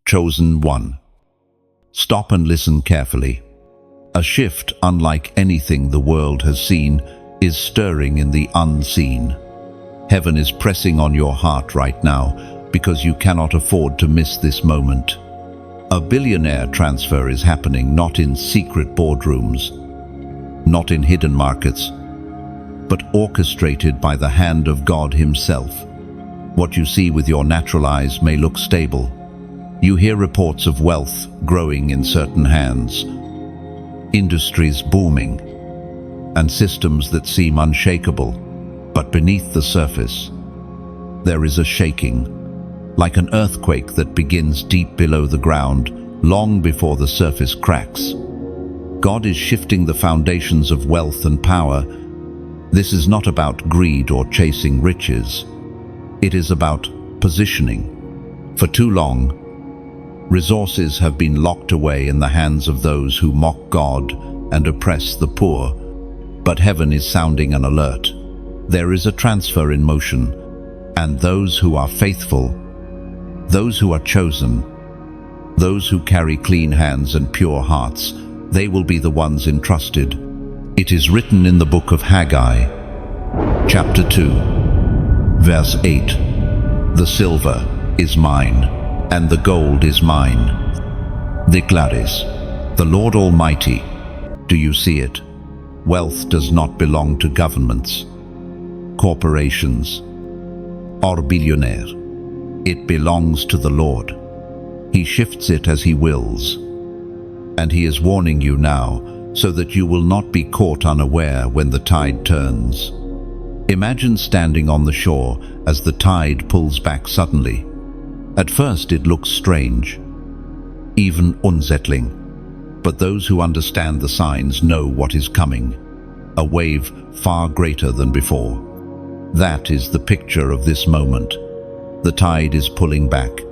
Chosen one. Stop and listen carefully. A shift unlike anything the world has seen is stirring in the unseen. Heaven is pressing on your heart right now because you cannot afford to miss this moment. A billionaire transfer is happening not in secret boardrooms, not in hidden markets, but orchestrated by the hand of God Himself. What you see with your natural eyes may look stable. You hear reports of wealth growing in certain hands, industries booming, and systems that seem unshakable. But beneath the surface, there is a shaking, like an earthquake that begins deep below the ground, long before the surface cracks. God is shifting the foundations of wealth and power. This is not about greed or chasing riches. It is about positioning. For too long, resources have been locked away in the hands of those who mock God and oppress the poor. But heaven is sounding an alert. There is a transfer in motion, and those who are faithful, those who are chosen, those who carry clean hands and pure hearts, they will be the ones entrusted. It is written in the book of Haggai, chapter 2, verse 8, "The silver is mine, and the gold is mine, declares the Lord Almighty." Do you see it? Wealth does not belong to governments, corporations, or billionaire. It belongs to the Lord. He shifts it as He wills. And He is warning you now so that you will not be caught unaware when the tide turns. Imagine standing on the shore as the tide pulls back suddenly. At first it looks strange, even unsettling. But those who understand the signs know what is coming. A wave far greater than before. That is the picture of this moment. The tide is pulling back.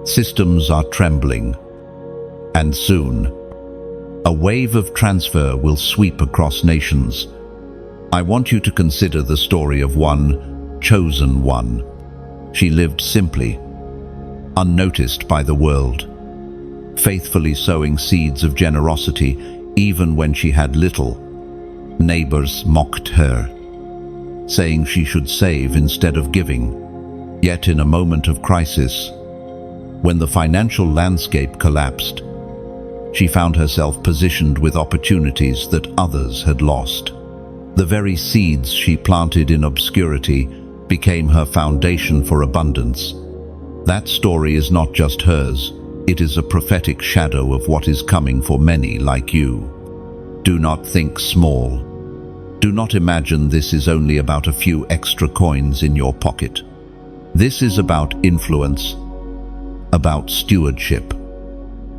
Systems are trembling. And soon, a wave of transfer will sweep across nations. I want you to consider the story of one chosen one. She lived simply, unnoticed by the world, faithfully sowing seeds of generosity even when she had little. Neighbors mocked her, saying she should save instead of giving. Yet in a moment of crisis, when the financial landscape collapsed, she found herself positioned with opportunities that others had lost. The very seeds she planted in obscurity became her foundation for abundance. That story is not just hers, it is a prophetic shadow of what is coming for many like you. Do not think small. Do not imagine this is only about a few extra coins in your pocket. This is about influence, about stewardship,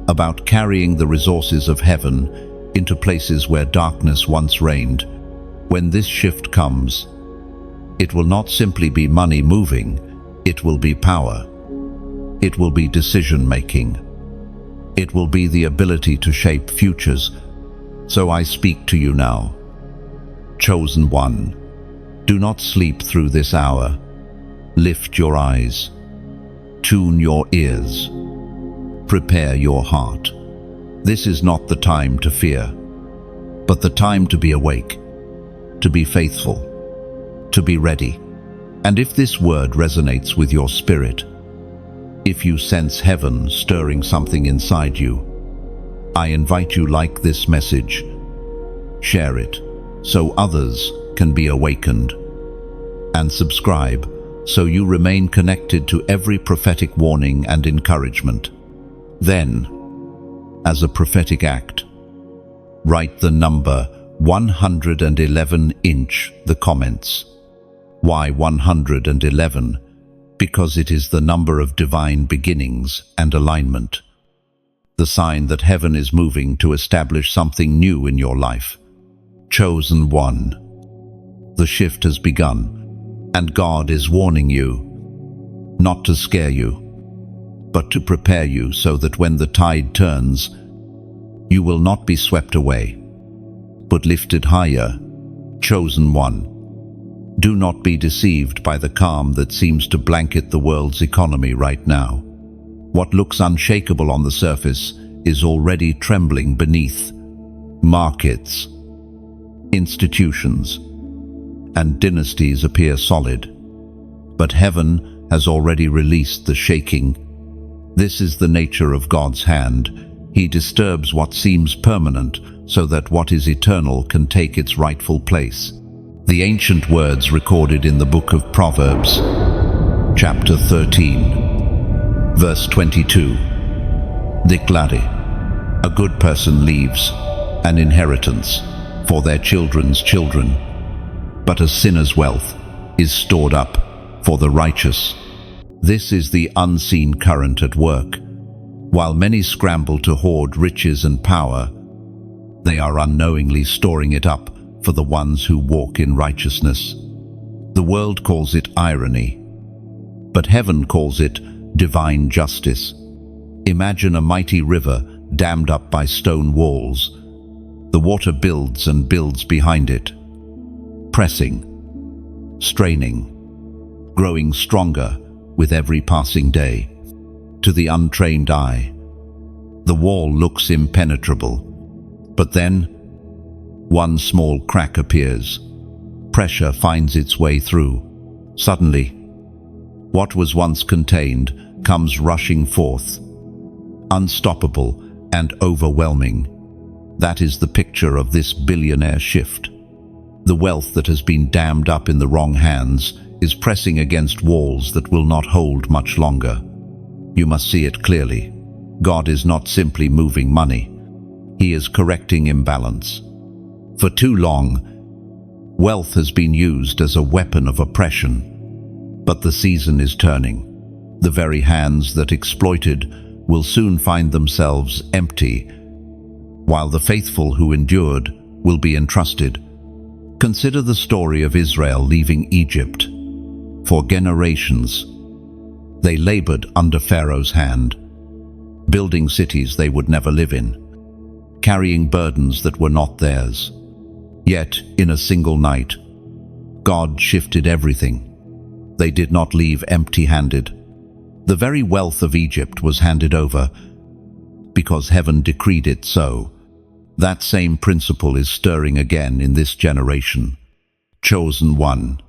about carrying the resources of heaven into places where darkness once reigned. When this shift comes, it will not simply be money moving, it will be power. It will be decision-making. It will be the ability to shape futures. So I speak to you now. Chosen one, do not sleep through this hour. Lift your eyes. Tune your ears. Prepare your heart. This is not the time to fear, but the time to be awake, to be faithful, to be ready. And if this word resonates with your spirit, if you sense heaven stirring something inside you, I invite you, like this message, share it so others can be awakened, and subscribe so you remain connected to every prophetic warning and encouragement. Then, as a prophetic act, write the number 111 in the comments. Why 111? Because it is the number of divine beginnings and alignment. The sign that heaven is moving to establish something new in your life. Chosen one. The shift has begun, and God is warning you, not to scare you, but to prepare you so that when the tide turns, you will not be swept away, but lifted higher. Chosen one. Do not be deceived by the calm that seems to blanket the world's economy right now. What looks unshakable on the surface is already trembling beneath. Markets, institutions, and dynasties appear solid, but heaven has already released the shaking. This is the nature of God's hand. He disturbs what seems permanent so that what is eternal can take its rightful place. The ancient words recorded in the book of Proverbs, chapter 13, verse 22. Declare, a good person leaves an inheritance for their children's children, but a sinner's wealth is stored up for the righteous. This is the unseen current at work. While many scramble to hoard riches and power, they are unknowingly storing it up for the ones who walk in righteousness. The world calls it irony, but heaven calls it divine justice. Imagine a mighty river dammed up by stone walls. The water builds and builds behind it, pressing, straining, growing stronger with every passing day. To the untrained eye, the wall looks impenetrable, but then one small crack appears. Pressure finds its way through. Suddenly, what was once contained comes rushing forth, unstoppable and overwhelming. That is the picture of this billionaire shift. The wealth that has been dammed up in the wrong hands is pressing against walls that will not hold much longer. You must see it clearly. God is not simply moving money. He is correcting imbalance. For too long, wealth has been used as a weapon of oppression. But the season is turning. The very hands that exploited will soon find themselves empty, while the faithful who endured will be entrusted. Consider the story of Israel leaving Egypt. For generations, they labored under Pharaoh's hand, building cities they would never live in, carrying burdens that were not theirs. Yet, in a single night, God shifted everything. They did not leave empty-handed. The very wealth of Egypt was handed over because heaven decreed it so. That same principle is stirring again in this generation. Chosen one.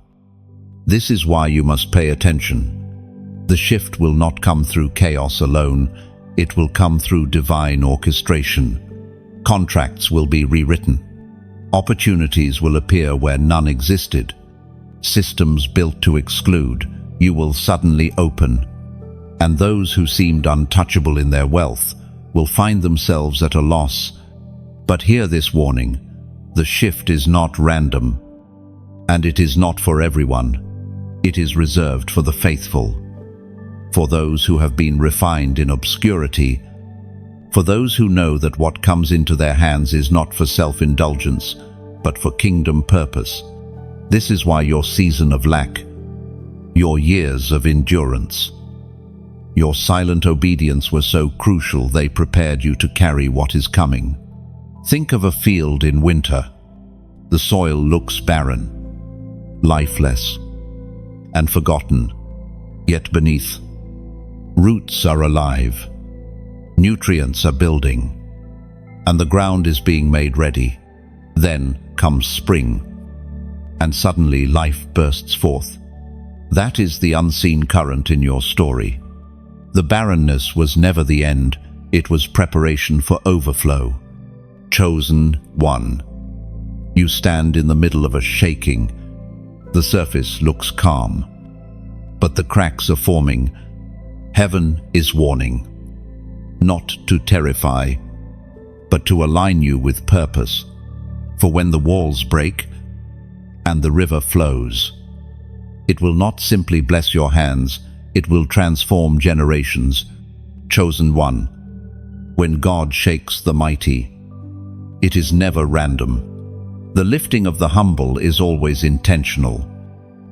This is why you must pay attention. The shift will not come through chaos alone. It will come through divine orchestration. Contracts will be rewritten. Opportunities will appear where none existed. Systems built to exclude, you will suddenly open. And those who seemed untouchable in their wealth will find themselves at a loss. But hear this warning: the shift is not random, and it is not for everyone. It is reserved for the faithful, for those who have been refined in obscurity, for those who know that what comes into their hands is not for self-indulgence, but for kingdom purpose. This is why your season of lack, your years of endurance, your silent obedience were so crucial. They prepared you to carry what is coming. Think of a field in winter. The soil looks barren, lifeless, and forgotten. Yet beneath, roots are alive, nutrients are building, and the ground is being made ready. Then comes spring, and suddenly life bursts forth. That is the unseen current in your story. The barrenness was never the end, it was preparation for overflow. Chosen one. You stand in the middle of a shaking. The surface looks calm, but the cracks are forming. Heaven is warning, not to terrify, but to align you with purpose. For when the walls break and the river flows, it will not simply bless your hands, it will transform generations. Chosen one. When God shakes the mighty, it is never random. The lifting of the humble is always intentional.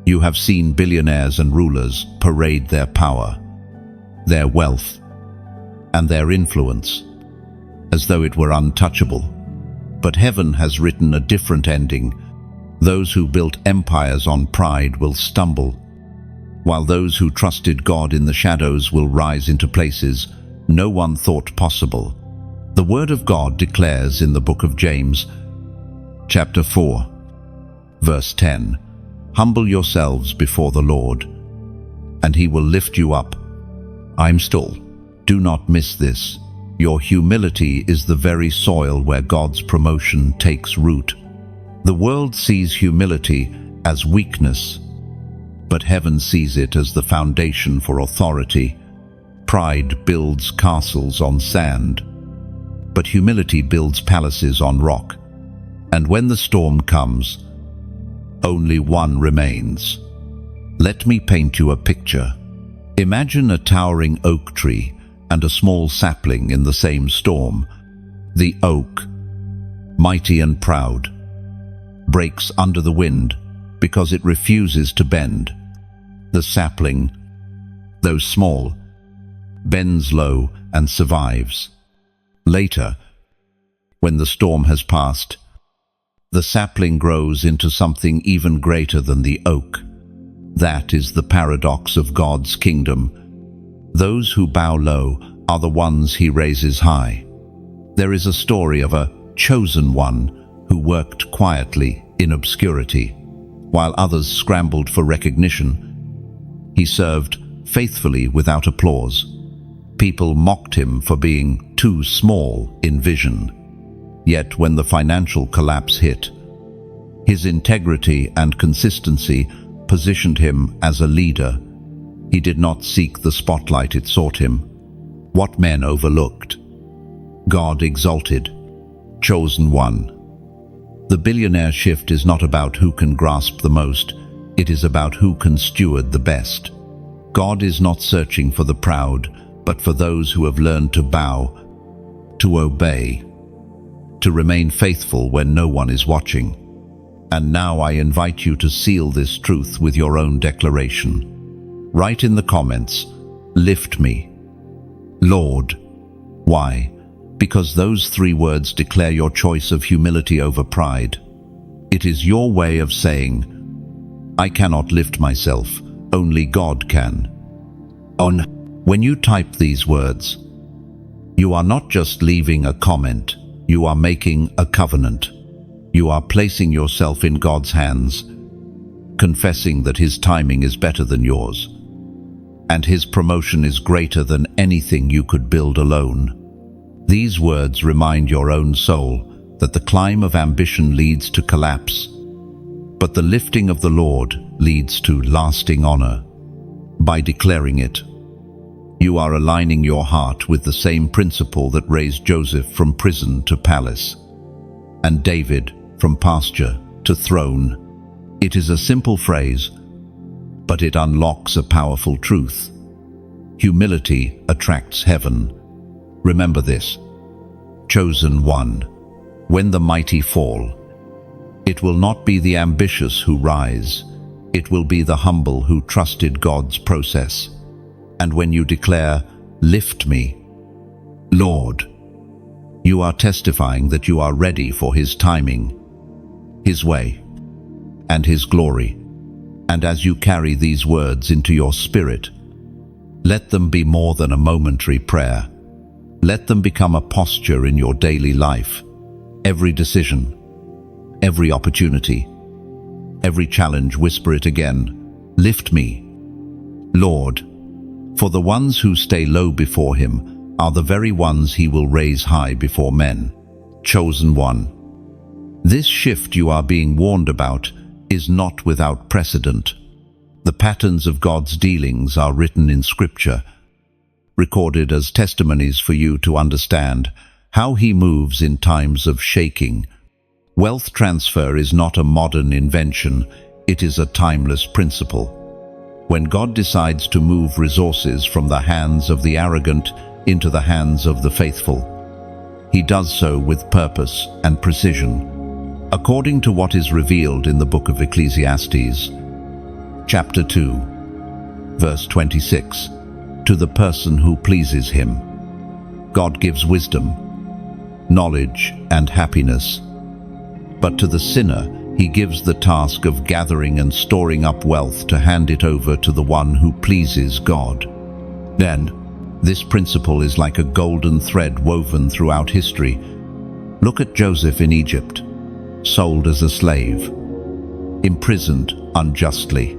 You have seen billionaires and rulers parade their power, their wealth, and their influence, as though it were untouchable. But heaven has written a different ending. Those who built empires on pride will stumble, while those who trusted God in the shadows will rise into places no one thought possible. The Word of God declares in the book of James, chapter 4, verse 10, "Humble yourselves before the Lord, and He will lift you up." I'm still. Do not miss this. Your humility is the very soil where God's promotion takes root. The world sees humility as weakness, but heaven sees it as the foundation for authority. Pride builds castles on sand, but humility builds palaces on rock. And when the storm comes, only one remains. Let me paint you a picture. Imagine a towering oak tree and a small sapling in the same storm. The oak, mighty and proud, breaks under the wind because it refuses to bend. The sapling, though small, bends low and survives. Later, when the storm has passed, the sapling grows into something even greater than the oak. That is the paradox of God's kingdom. Those who bow low are the ones He raises high. There is a story of a chosen one who worked quietly in obscurity, while others scrambled for recognition. He served faithfully without applause. People mocked him for being too small in vision. Yet when the financial collapse hit, his integrity and consistency positioned him as a leader. He did not seek the spotlight, it sought him. What men overlooked, God exalted. Chosen one. The billionaire shift is not about who can grasp the most, it is about who can steward the best. God is not searching for the proud, but for those who have learned to bow, to obey, to remain faithful when no one is watching. And now I invite you to seal this truth with your own declaration. Write in the comments, "Lift me, Lord." Why? Because those 3 words declare your choice of humility over pride. It is your way of saying, "I cannot lift myself, only God can." When you type these words, you are not just leaving a comment, you are making a covenant. You are placing yourself in God's hands, confessing that His timing is better than yours, and His promotion is greater than anything you could build alone. These words remind your own soul that the climb of ambition leads to collapse, but the lifting of the Lord leads to lasting honor. By declaring it, you are aligning your heart with the same principle that raised Joseph from prison to palace, and David from pasture to throne. It is a simple phrase, but it unlocks a powerful truth. Humility attracts heaven. Remember this. Chosen one. When the mighty fall, it will not be the ambitious who rise, it will be the humble who trusted God's process. And when you declare, "Lift me, Lord," you are testifying that you are ready for His timing, His way, and His glory. And as you carry these words into your spirit, let them be more than a momentary prayer. Let them become a posture in your daily life. Every decision, every opportunity, every challenge, whisper it again. "Lift me, Lord." For the ones who stay low before Him are the very ones He will raise high before men. Chosen one. This shift you are being warned about is not without precedent. The patterns of God's dealings are written in Scripture, recorded as testimonies for you to understand how He moves in times of shaking. Wealth transfer is not a modern invention, it is a timeless principle. When God decides to move resources from the hands of the arrogant into the hands of the faithful, He does so with purpose and precision. According to what is revealed in the book of Ecclesiastes, chapter 2, verse 26, to the person who pleases Him, God gives wisdom, knowledge, and happiness. But to the sinner, He gives the task of gathering and storing up wealth to hand it over to the one who pleases God. Then, this principle is like a golden thread woven throughout history. Look at Joseph in Egypt, sold as a slave, imprisoned unjustly,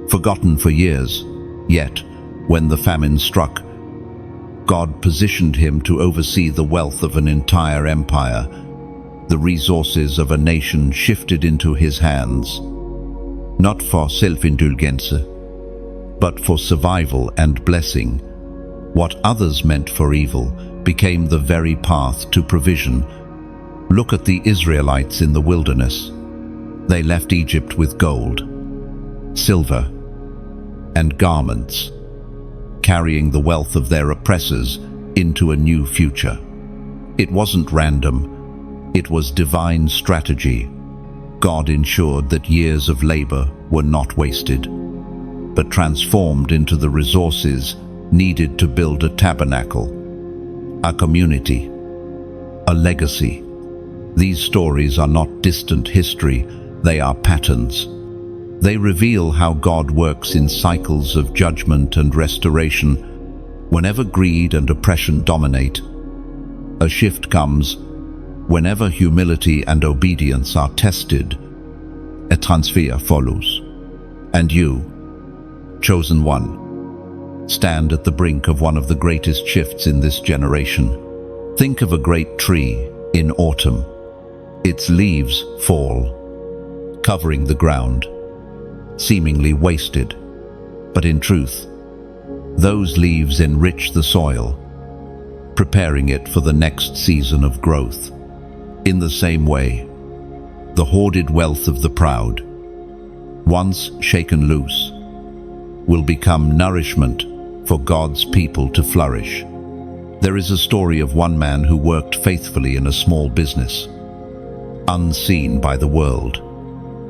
forgotten for years, yet, when the famine struck, God positioned him to oversee the wealth of an entire empire. The resources of a nation shifted into his hands, not for self-indulgence, but for survival and blessing. What others meant for evil became the very path to provision. Look at the Israelites in the wilderness. They left Egypt with gold, silver, and garments, carrying the wealth of their oppressors into a new future. It wasn't random, it was divine strategy. God ensured that years of labor were not wasted, but transformed into the resources needed to build a tabernacle, a community, a legacy. These stories are not distant history, they are patterns. They reveal how God works in cycles of judgment and restoration. Whenever greed and oppression dominate, a shift comes. Whenever humility and obedience are tested, a transfer follows. And you, chosen one, stand at the brink of one of the greatest shifts in this generation. Think of a great tree in autumn. Its leaves fall, covering the ground, seemingly wasted. But in truth, those leaves enrich the soil, preparing it for the next season of growth. In the same way, the hoarded wealth of the proud, once shaken loose, will become nourishment for God's people to flourish. There is a story of one man who worked faithfully in a small business, unseen by the world.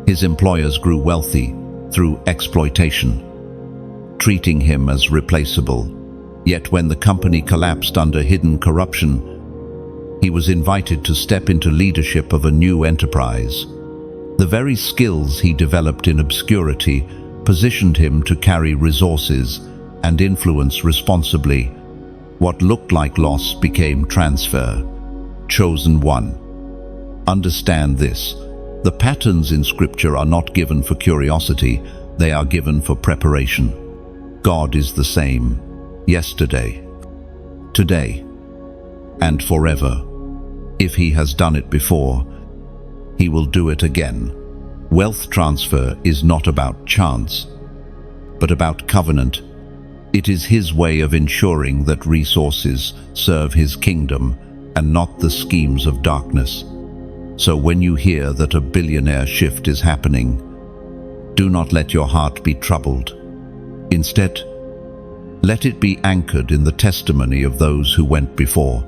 His employers grew wealthy through exploitation, treating him as replaceable. Yet when the company collapsed under hidden corruption, he was invited to step into leadership of a new enterprise. The very skills he developed in obscurity positioned him to carry resources and influence responsibly. What looked like loss became transfer. Chosen one. Understand this. The patterns in Scripture are not given for curiosity, they are given for preparation. God is the same, yesterday, today, and forever. If He has done it before, He will do it again. Wealth transfer is not about chance, but about covenant. It is His way of ensuring that resources serve His kingdom and not the schemes of darkness. So when you hear that a billionaire shift is happening, do not let your heart be troubled. Instead, let it be anchored in the testimony of those who went before.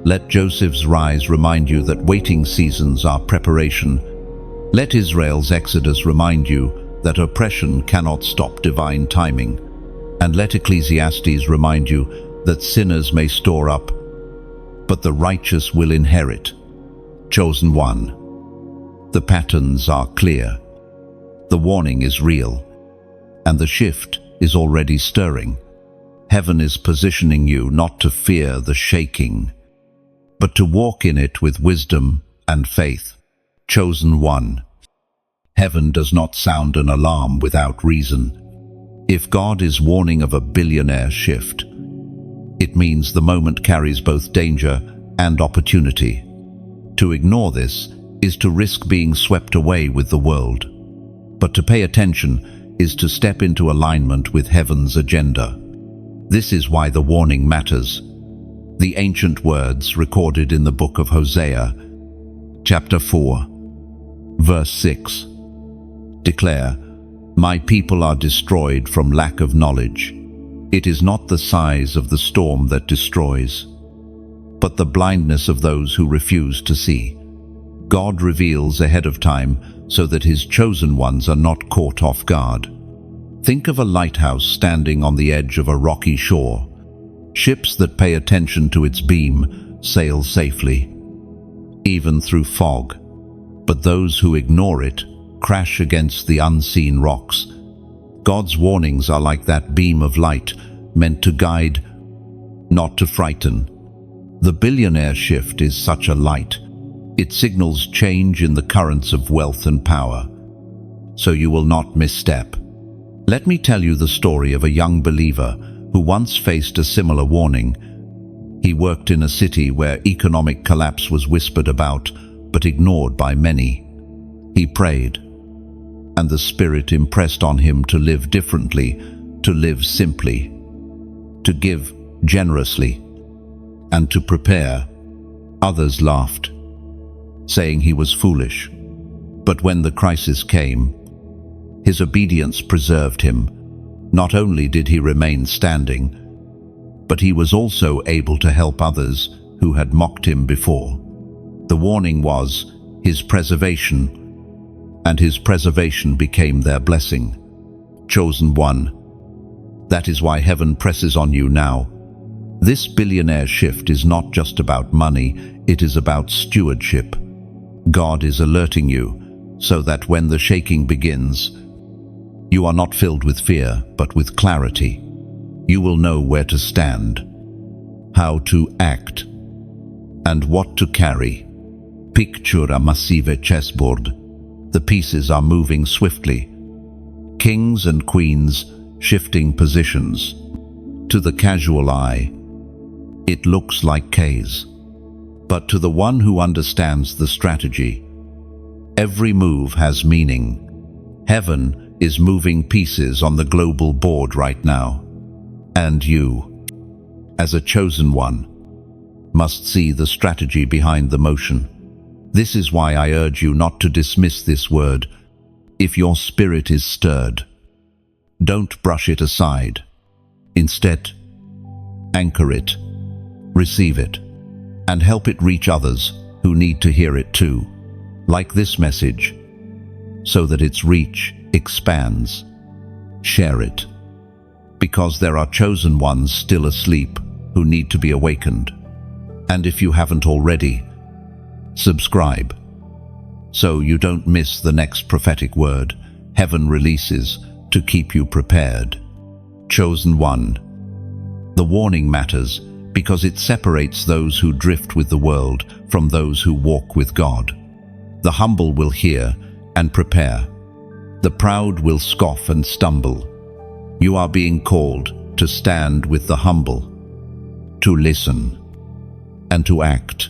Let Joseph's rise remind you that waiting seasons are preparation. Let Israel's exodus remind you that oppression cannot stop divine timing. And let Ecclesiastes remind you that sinners may store up, but the righteous will inherit. Chosen one. The patterns are clear. The warning is real, and the shift is already stirring. Heaven is positioning you not to fear the shaking, but to walk in it with wisdom and faith. Chosen one. Heaven does not sound an alarm without reason. If God is warning of a billionaire shift, it means the moment carries both danger and opportunity. To ignore this is to risk being swept away with the world. But to pay attention is to step into alignment with heaven's agenda. This is why the warning matters. The ancient words recorded in the book of Hosea, chapter 4, verse 6, declare, "My people are destroyed from lack of knowledge. It is not the size of the storm that destroys, but the blindness of those who refuse to see." God reveals ahead of time so that His chosen ones are not caught off guard. Think of a lighthouse standing on the edge of a rocky shore. Ships that pay attention to its beam sail safely, even through fog. but those who ignore it crash against the unseen rocks. God's warnings are like that beam of light, meant to guide, not to frighten. The billionaire shift is such a light. It signals change in the currents of wealth and power, so you will not misstep. Let me tell you the story of a young believer who once faced a similar warning. He worked in a city where economic collapse was whispered about, but ignored by many. He prayed, and the Spirit impressed on him to live differently, to live simply, to give generously, and to prepare. Others laughed, saying he was foolish. But when the crisis came, his obedience preserved him. Not only did he remain standing, but he was also able to help others who had mocked him before. The warning was his preservation, and his preservation became their blessing. Chosen one. That is why heaven presses on you now. This billionaire shift is not just about money, it is about stewardship. God is alerting you so that when the shaking begins, you are not filled with fear, but with clarity. You will know where to stand, how to act, and what to carry. Picture a massive chessboard. The pieces are moving swiftly. Kings and queens shifting positions. To the casual eye, it looks like chaos. But to the one who understands the strategy, every move has meaning. Heaven is moving pieces on the global board right now. And you, as a chosen one, must see the strategy behind the motion. This is why I urge you not to dismiss this word. If your spirit is stirred, don't brush it aside. Instead, anchor it, receive it, and help it reach others who need to hear it too. Like this message, so that its reach expands. Share it, because there are chosen ones still asleep who need to be awakened. And if you haven't already, subscribe, so you don't miss the next prophetic word heaven releases to keep you prepared. Chosen one. The warning matters because it separates those who drift with the world from those who walk with God. The humble will hear and prepare. The proud will scoff and stumble. You are being called to stand with the humble, to listen, and to act.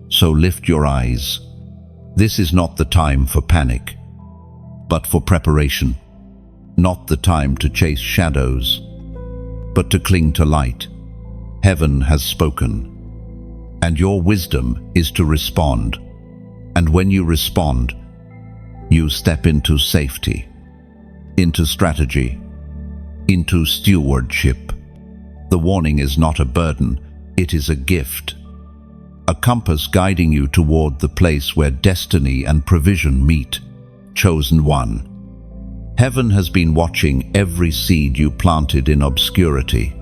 So lift your eyes. This is not the time for panic, but for preparation. Not the time to chase shadows, but to cling to light. Heaven has spoken, and your wisdom is to respond. And when you respond, you step into safety, into strategy, into stewardship. The warning is not a burden, it is a gift. A compass guiding you toward the place where destiny and provision meet. Chosen one. Heaven has been watching every seed you planted in obscurity,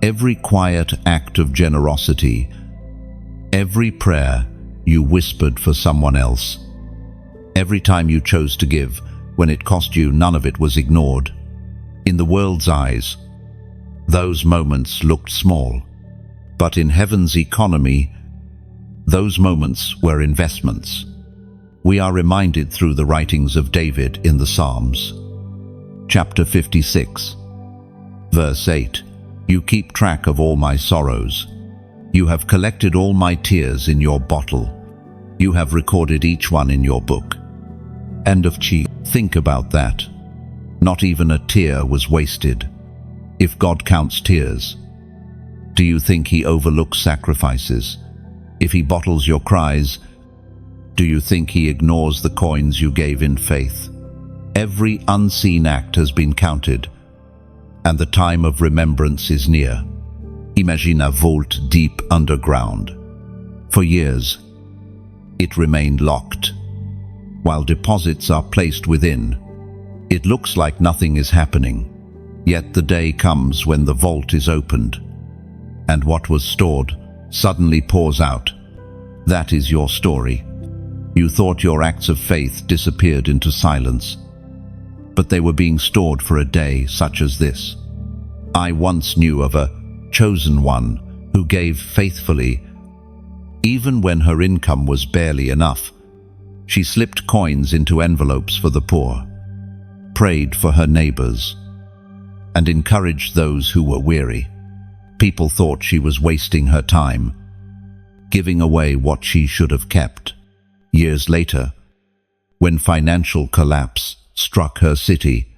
every quiet act of generosity, every prayer you whispered for someone else. Every time you chose to give, when it cost you, none of it was ignored. In the world's eyes, those moments looked small, but in heaven's economy, those moments were investments. We are reminded through the writings of David in the Psalms. Chapter 56, verse 8, "You keep track of all my sorrows. You have collected all my tears in your bottle. You have recorded each one in your book." End of chi. Think about that. Not even a tear was wasted. If God counts tears, do you think he overlooks sacrifices? If he bottles your cries, do you think he ignores the coins you gave in faith? Every unseen act has been counted, and the time of remembrance is near. Imagine a vault deep underground. For years, it remained locked, while deposits are placed within. It looks like nothing is happening, yet the day comes when the vault is opened, and what was stored suddenly pours out. That is your story. You thought your acts of faith disappeared into silence, but they were being stored for a day such as this. I once knew of a chosen one who gave faithfully, even when her income was barely enough. She slipped coins into envelopes for the poor, prayed for her neighbors, and encouraged those who were weary. People thought she was wasting her time, giving away what she should have kept. Years later, when financial collapse struck her city,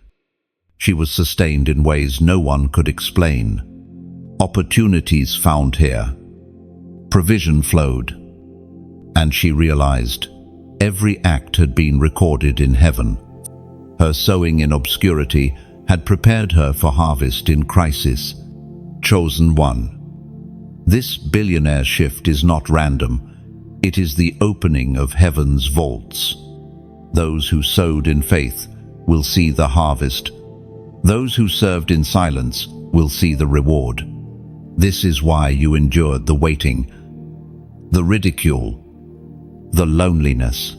she was sustained in ways no one could explain. Opportunities found here, provision flowed, and she realized every act had been recorded in heaven. Her sowing in obscurity had prepared her for harvest in crisis. Chosen one. This billionaire shift is not random. It is the opening of heaven's vaults. Those who sowed in faith will see the harvest. Those who served in silence will see the reward. This is why you endured the waiting, the ridicule, the loneliness.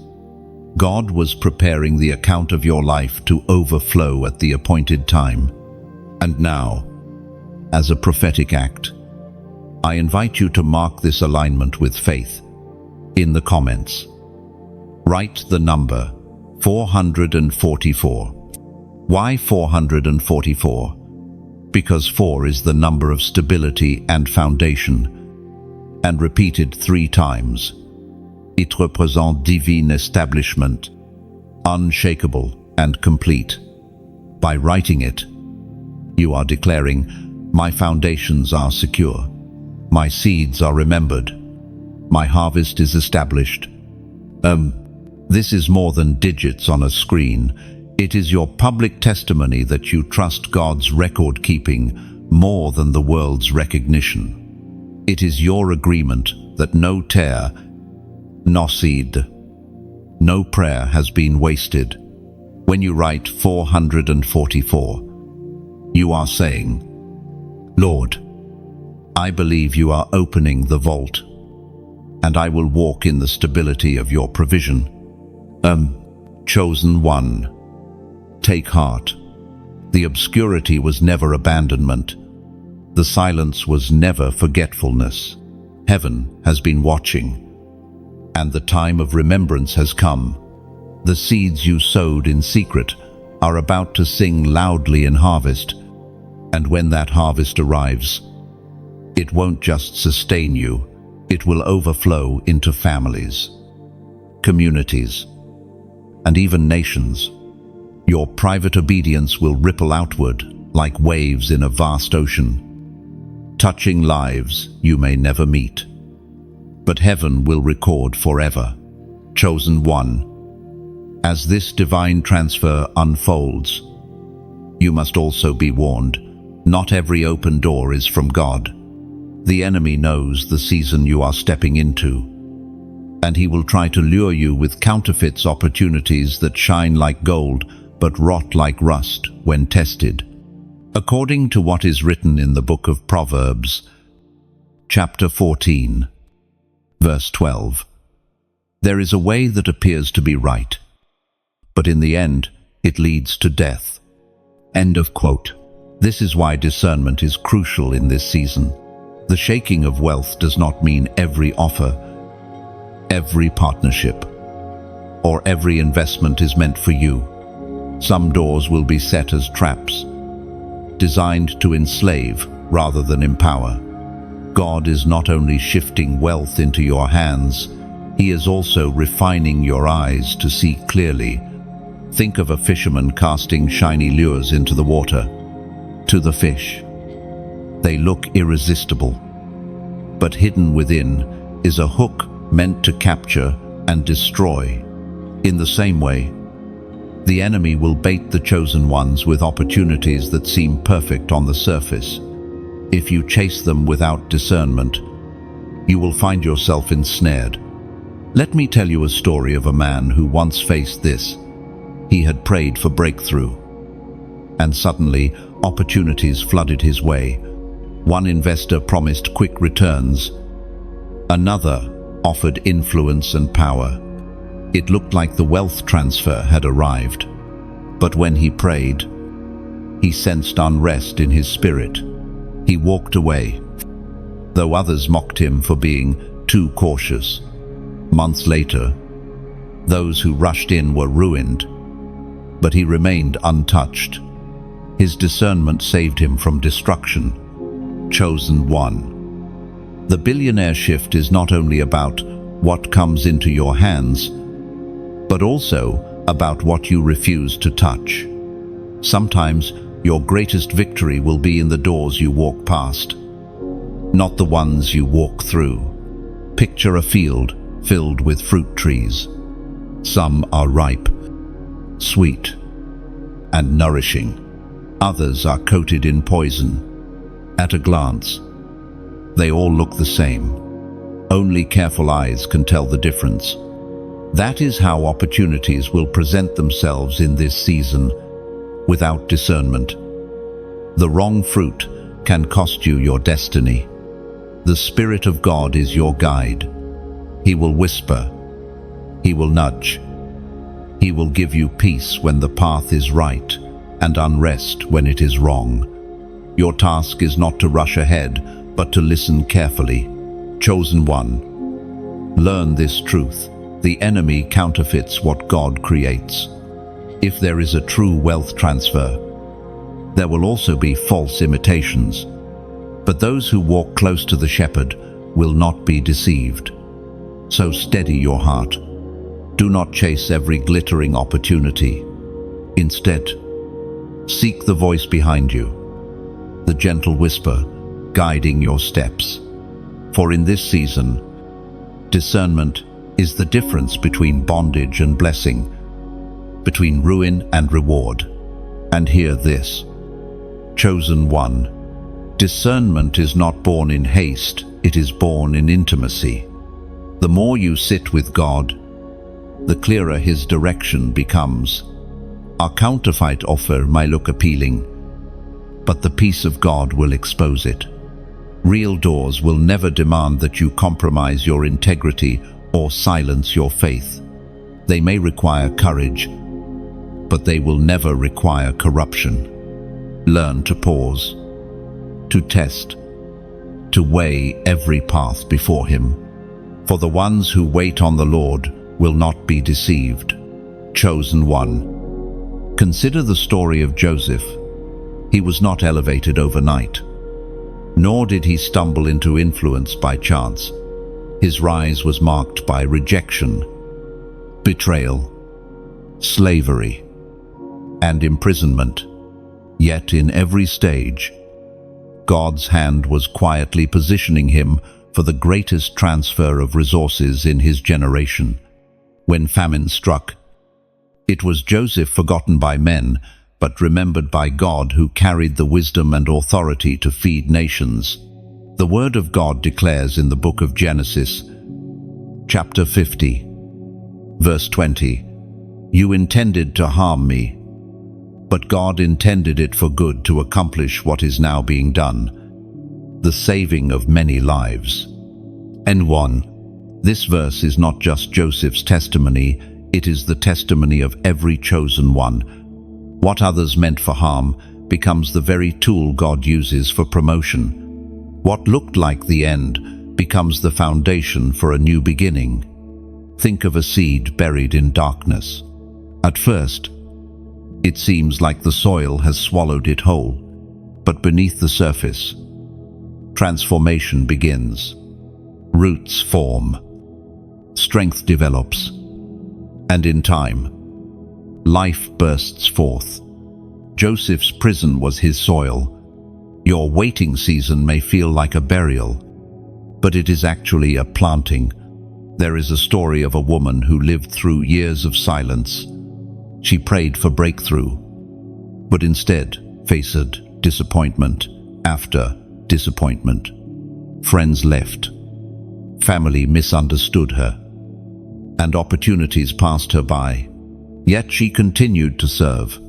God was preparing the account of your life to overflow at the appointed time. And now, as a prophetic act, I invite you to mark this alignment with faith. In the comments, write the number 444. Why 444? Because 4 is the number of stability and foundation, and repeated 3 times. It represents divine establishment, unshakable and complete. By writing it, you are declaring, my foundations are secure, my seeds are remembered, my harvest is established. This is more than digits on a screen. It is your public testimony that you trust God's record-keeping more than the world's recognition. It is your agreement that no tear, no seed, no prayer has been wasted. When you write 444, you are saying, Lord, I believe you are opening the vault, and I will walk in the stability of your provision. Chosen one. Take heart. The obscurity was never abandonment. The silence was never forgetfulness. Heaven has been watching, and the time of remembrance has come. The seeds you sowed in secret are about to sing loudly in harvest, and when that harvest arrives, it won't just sustain you, it will overflow into families, communities, and even nations. Your private obedience will ripple outward like waves in a vast ocean, touching lives you may never meet. But heaven will record forever. Chosen one. As this divine transfer unfolds, you must also be warned. Not every open door is from God. The enemy knows the season you are stepping into, and he will try to lure you with counterfeits, opportunities that shine like gold but rot like rust when tested. According to what is written in the book of Proverbs, chapter 14, verse 12, there is a way that appears to be right, but in the end it leads to death. End of quote. This is why discernment is crucial in this season. The shaking of wealth does not mean every offer, every partnership, or every investment is meant for you. Some doors will be set as traps, designed to enslave rather than empower. God is not only shifting wealth into your hands, He is also refining your eyes to see clearly. Think of a fisherman casting shiny lures into the water. To the fish, they look irresistible, but hidden within is a hook meant to capture and destroy. In the same way, the enemy will bait the chosen ones with opportunities that seem perfect on the surface. If you chase them without discernment, you will find yourself ensnared. Let me tell you a story of a man who once faced this. He had prayed for breakthrough, and suddenly opportunities flooded his way. One investor promised quick returns. Another offered influence and power. It looked like the wealth transfer had arrived. But when he prayed, he sensed unrest in his spirit. He walked away, though others mocked him for being too cautious. Months later, those who rushed in were ruined, but he remained untouched. His discernment saved him from destruction. Chosen one. The billionaire shift is not only about what comes into your hands, but also about what you refuse to touch. Sometimes your greatest victory will be in the doors you walk past, not the ones you walk through. Picture a field filled with fruit trees. Some are ripe, sweet, and nourishing. Others are coated in poison. At a glance, they all look the same. Only careful eyes can tell the difference. That is how opportunities will present themselves in this season. Without discernment, the wrong fruit can cost you your destiny. The Spirit of God is your guide. He will whisper. He will nudge. He will give you peace when the path is right and unrest when it is wrong. Your task is not to rush ahead, but to listen carefully. Chosen one. Learn this truth. The enemy counterfeits what God creates. If there is a true wealth transfer, there will also be false imitations. But those who walk close to the shepherd will not be deceived. So steady your heart. Do not chase every glittering opportunity. Instead, seek the voice behind you, the gentle whisper guiding your steps. For in this season, discernment is the difference between bondage and blessing, between ruin and reward. And hear this, chosen one. Discernment is not born in haste, it is born in intimacy. The more you sit with God, the clearer His direction becomes. Our counterfeit offer may look appealing, but the peace of God will expose it. Real doors will never demand that you compromise your integrity or silence your faith. They may require courage, but they will never require corruption. Learn to pause, to test, to weigh every path before Him. For the ones who wait on the Lord will not be deceived. Chosen one. Consider the story of Joseph. He was not elevated overnight, nor did he stumble into influence by chance. His rise was marked by rejection, betrayal, slavery, and imprisonment. Yet in every stage, God's hand was quietly positioning him for the greatest transfer of resources in his generation. When famine struck, it was Joseph forgotten by men, but remembered by God, who carried the wisdom and authority to feed nations. The Word of God declares in the book of Genesis, chapter 50, verse 20, "You intended to harm me, but God intended it for good to accomplish what is now being done, the saving of many lives." And this verse is not just Joseph's testimony, it is the testimony of every chosen one. What others meant for harm becomes the very tool God uses for promotion. What looked like the end becomes the foundation for a new beginning. Think of a seed buried in darkness. At first, it seems like the soil has swallowed it whole, but beneath the surface, transformation begins. Roots form, strength develops, and in time, life bursts forth. Joseph's prison was his soil. Your waiting season may feel like a burial, but it is actually a planting. There is a story of a woman who lived through years of silence. She prayed for breakthrough, but instead faced disappointment after disappointment. Friends left, family misunderstood her, and opportunities passed her by. Yet she continued to serve,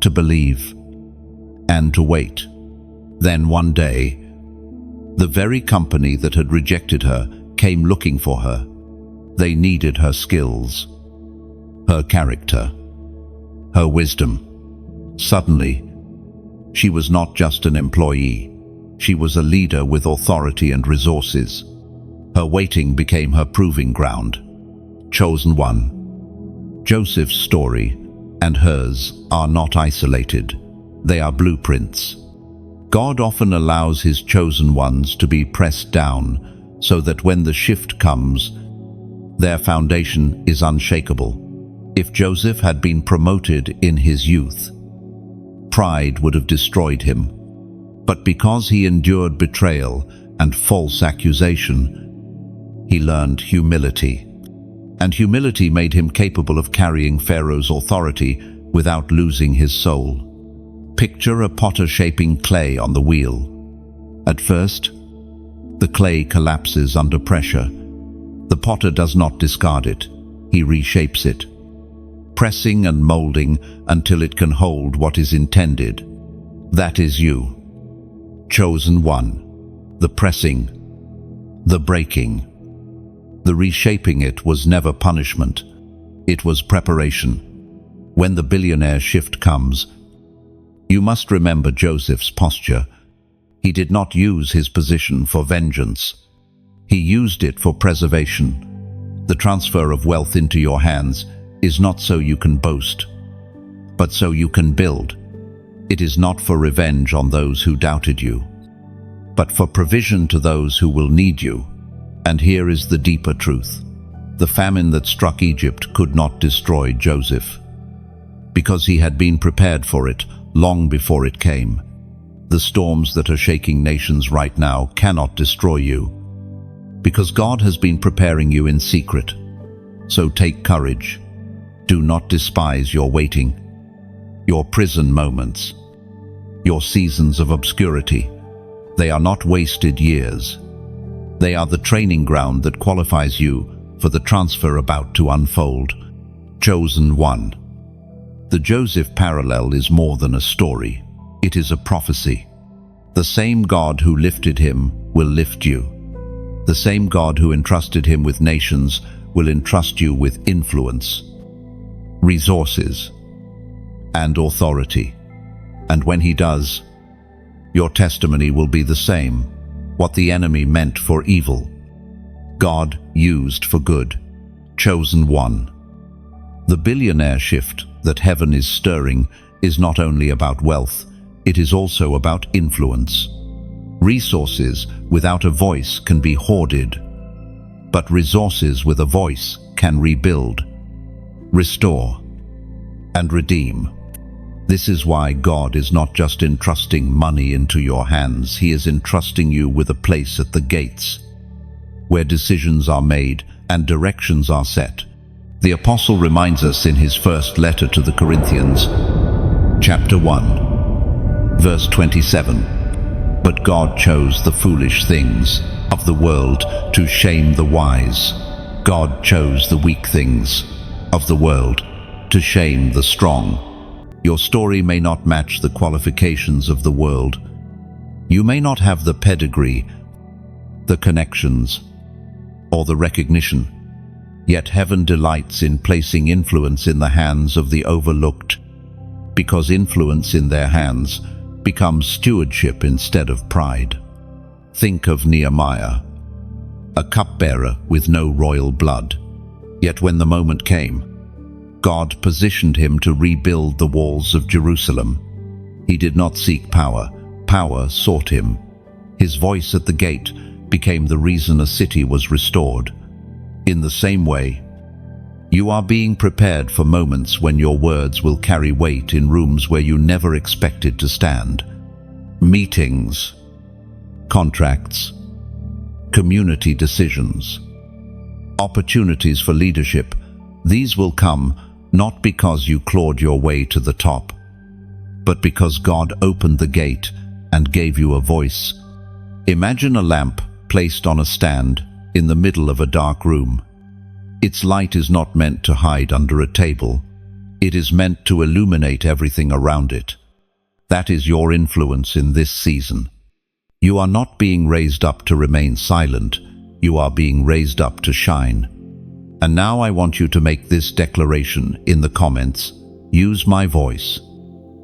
to believe, and to wait. Then one day, the very company that had rejected her came looking for her. They needed her skills, her character, her wisdom. Suddenly, she was not just an employee. She was a leader with authority and resources. Her waiting became her proving ground. Chosen one. Joseph's story and hers are not isolated. They are blueprints. God often allows his chosen ones to be pressed down so that when the shift comes, their foundation is unshakable. If Joseph had been promoted in his youth, pride would have destroyed him. But because he endured betrayal and false accusation, he learned humility. And humility made him capable of carrying Pharaoh's authority without losing his soul. Picture a potter shaping clay on the wheel. At first, the clay collapses under pressure. The potter does not discard it. He reshapes it, pressing and molding until it can hold what is intended. That is you. Chosen one. The pressing, the breaking, the reshaping. It was never punishment. It was preparation. When the billionaire shift comes, you must remember Joseph's posture. He did not use his position for vengeance. He used it for preservation. The transfer of wealth into your hands is not so you can boast, but so you can build. It is not for revenge on those who doubted you, but for provision to those who will need you. And here is the deeper truth. The famine that struck Egypt could not destroy Joseph, because he had been prepared for it long before it came. The storms that are shaking nations right now cannot destroy you, because God has been preparing you in secret. So take courage. Do not despise your waiting, your prison moments, your seasons of obscurity. They are not wasted years. They are the training ground that qualifies you for the transfer about to unfold. Chosen one. The Joseph parallel is more than a story. It is a prophecy. The same God who lifted him will lift you. The same God who entrusted him with nations will entrust you with influence, resources, and authority. And when he does, your testimony will be the same. What the enemy meant for evil, God used for good. Chosen one. The billionaire shift that heaven is stirring is not only about wealth, it is also about influence. Resources without a voice can be hoarded, but resources with a voice can rebuild, restore, and redeem. This is why God is not just entrusting money into your hands. He is entrusting you with a place at the gates, where decisions are made and directions are set. The apostle reminds us in his first letter to the Corinthians, chapter 1, verse 27, "But God chose the foolish things of the world to shame the wise. God chose the weak things of the world to shame the strong." Your story may not match the qualifications of the world. You may not have the pedigree, the connections, or the recognition. Yet heaven delights in placing influence in the hands of the overlooked, because influence in their hands becomes stewardship instead of pride. Think of Nehemiah, a cupbearer with no royal blood. Yet when the moment came, God positioned him to rebuild the walls of Jerusalem. He did not seek power. Power sought him. His voice at the gate became the reason a city was restored. In the same way, you are being prepared for moments when your words will carry weight in rooms where you never expected to stand. Meetings, contracts, community decisions, opportunities for leadership. These will come not because you clawed your way to the top, but because God opened the gate and gave you a voice. Imagine a lamp placed on a stand in the middle of a dark room. Its light is not meant to hide under a table. It is meant to illuminate everything around it. That is your influence in this season. You are not being raised up to remain silent. You are being raised up to shine. And now I want you to make this declaration in the comments. Use my voice.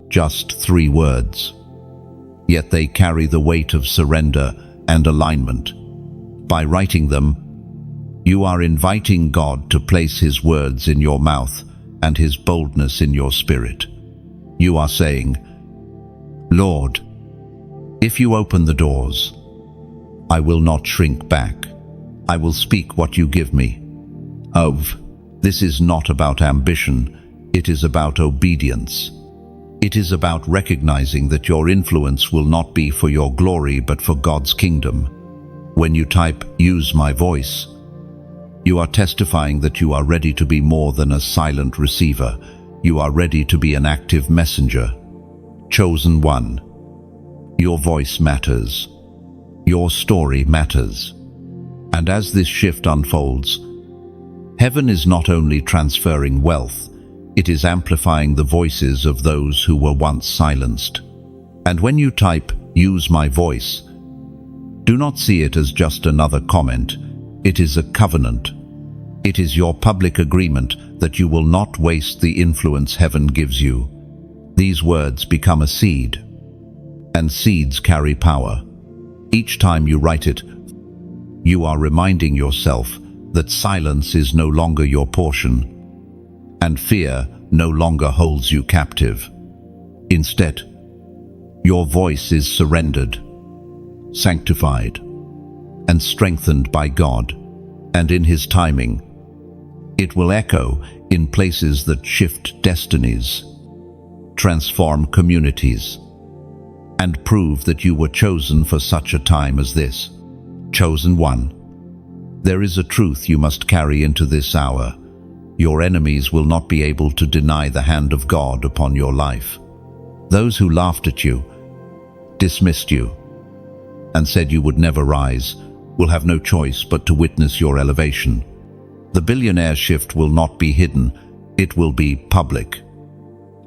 Just 3 words. Yet they carry the weight of surrender and alignment. By writing them, you are inviting God to place His words in your mouth and His boldness in your spirit. You are saying, Lord, if you open the doors, I will not shrink back. I will speak what you give me. This is not about ambition, it is about obedience. It is about recognizing that your influence will not be for your glory but for God's kingdom. When you type, use my voice, you are testifying that you are ready to be more than a silent receiver. You are ready to be an active messenger. Chosen one. Your voice matters. Your story matters. And as this shift unfolds, heaven is not only transferring wealth, it is amplifying the voices of those who were once silenced. And when you type, use my voice, do not see it as just another comment. It is a covenant. It is your public agreement that you will not waste the influence heaven gives you. These words become a seed, and seeds carry power. Each time you write it, you are reminding yourself that silence is no longer your portion, and fear no longer holds you captive. Instead, your voice is surrendered, sanctified, and strengthened by God, and in His timing, it will echo in places that shift destinies, transform communities, and prove that you were chosen for such a time as this. Chosen one. There is a truth you must carry into this hour. Your enemies will not be able to deny the hand of God upon your life. Those who laughed at you, dismissed you, and said you would never rise, will have no choice but to witness your elevation. The billionaire shift will not be hidden, it will be public,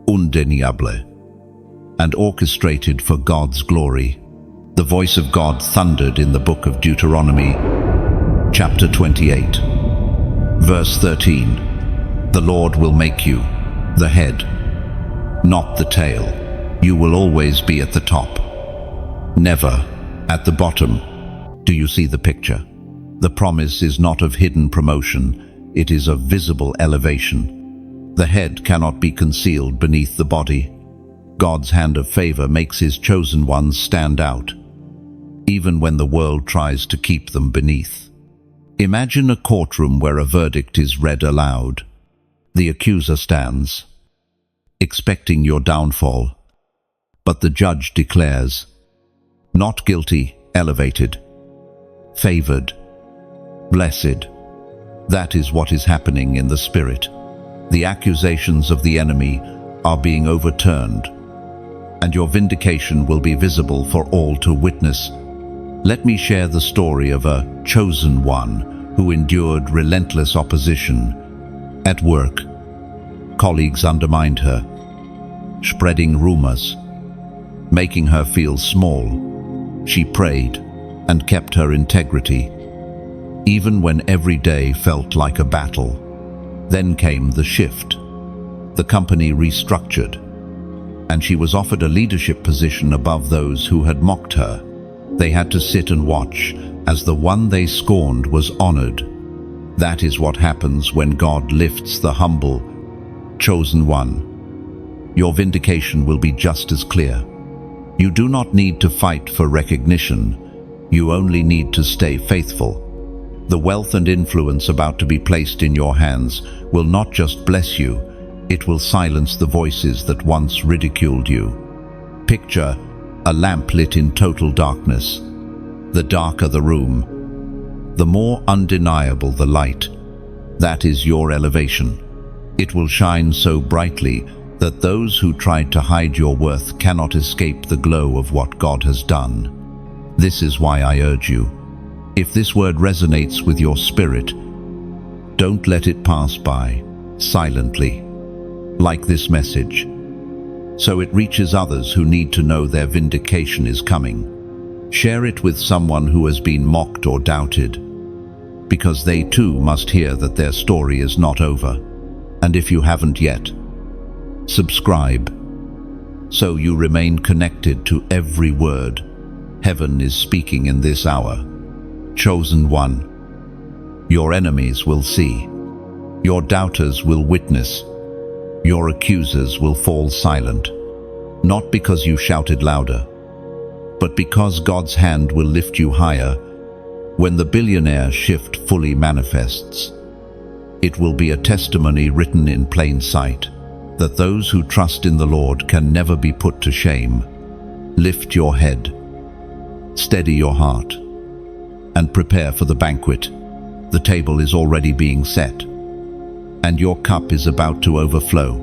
undeniable, and orchestrated for God's glory. The voice of God thundered in the book of Deuteronomy, chapter 28, verse 13. The Lord will make you the head, not the tail. You will always be at the top, never at the bottom. Do you see the picture? The promise is not of hidden promotion, it is of visible elevation. The head cannot be concealed beneath the body. God's hand of favor makes His chosen ones stand out, even when the world tries to keep them beneath. Imagine a courtroom where a verdict is read aloud. The accuser stands, expecting your downfall, but the judge declares, not guilty, elevated, favored, blessed. That is what is happening in the spirit. The accusations of the enemy are being overturned, and your vindication will be visible for all to witness. Let me share the story of a chosen one who endured relentless opposition. At work, colleagues undermined her, spreading rumors, making her feel small. She prayed and kept her integrity, even when every day felt like a battle. Then came the shift. The company restructured, and she was offered a leadership position above those who had mocked her. They had to sit and watch as the one they scorned was honored. That is what happens when God lifts the humble, chosen one. Your vindication will be just as clear. You do not need to fight for recognition. You only need to stay faithful. The wealth and influence about to be placed in your hands will not just bless you, it will silence the voices that once ridiculed you. Picture a lamp lit in total darkness. The darker the room, the more undeniable the light. That is your elevation. It will shine so brightly that those who tried to hide your worth cannot escape the glow of what God has done. This is why I urge you, if this word resonates with your spirit, don't let it pass by silently, like this message, so it reaches others who need to know their vindication is coming. Share it with someone who has been mocked or doubted. because they too must hear that their story is not over. And if you haven't yet, subscribe, so you remain connected to every word heaven is speaking in this hour. Chosen one, your enemies will see, your doubters will witness, your accusers will fall silent, not because you shouted louder, but because God's hand will lift you higher. When the billionaire shift fully manifests, it will be a testimony written in plain sight that those who trust in the Lord can never be put to shame. Lift your head, steady your heart, and prepare for the banquet. The table is already being set, and your cup is about to overflow.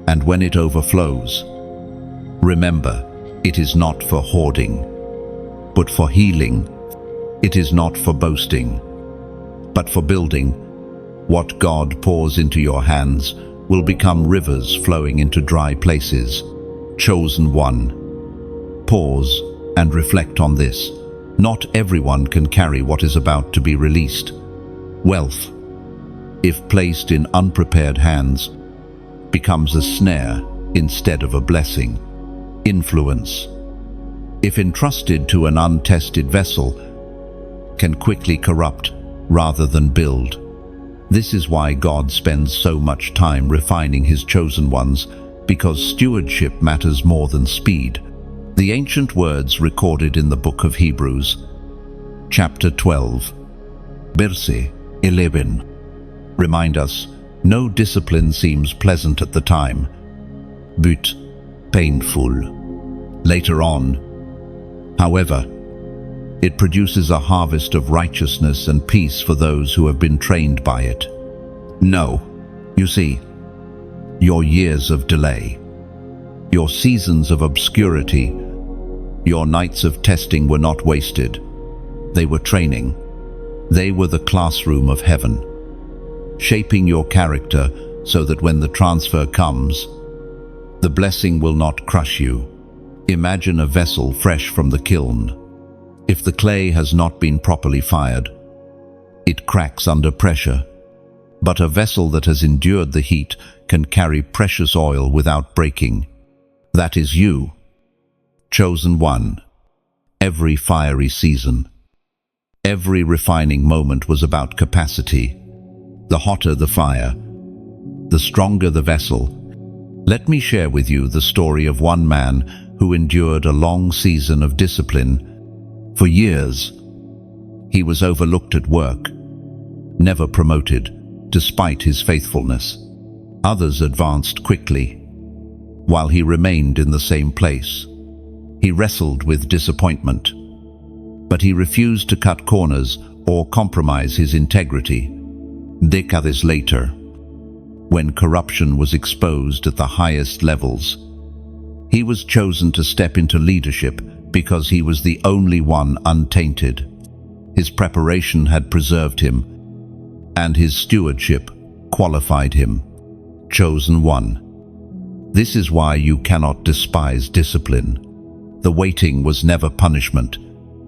And when it overflows, remember, it is not for hoarding, but for healing. It is not for boasting, but for building. What God pours into your hands will become rivers flowing into dry places. Chosen one, pause and reflect on this. Not everyone can carry what is about to be released. Wealth, if placed in unprepared hands, becomes a snare instead of a blessing. Influence, if entrusted to an untested vessel, can quickly corrupt rather than build. This is why God spends so much time refining his chosen ones, because stewardship matters more than speed. The ancient words recorded in the book of Hebrews, chapter 12, verse 11, remind us, no discipline seems pleasant at the time, but painful. Later on, however, it produces a harvest of righteousness and peace for those who have been trained by it. No, you see, your years of delay, your seasons of obscurity, your nights of testing were not wasted. They were training. They were the classroom of heaven, shaping your character so that when the transfer comes, the blessing will not crush you. Imagine a vessel fresh from the kiln. If the clay has not been properly fired, it cracks under pressure. But a vessel that has endured the heat can carry precious oil without breaking. That is you, chosen one. Every fiery season, every refining moment was about capacity. The hotter the fire, the stronger the vessel. Let me share with you the story of one man who endured a long season of discipline. For years, he was overlooked at work, never promoted, despite his faithfulness. Others advanced quickly, while he remained in the same place. He wrestled with disappointment, but he refused to cut corners or compromise his integrity. Decades later, when corruption was exposed at the highest levels, he was chosen to step into leadership because he was the only one untainted. His preparation had preserved him, and his stewardship qualified him. Chosen one. This is why you cannot despise discipline. The waiting was never punishment,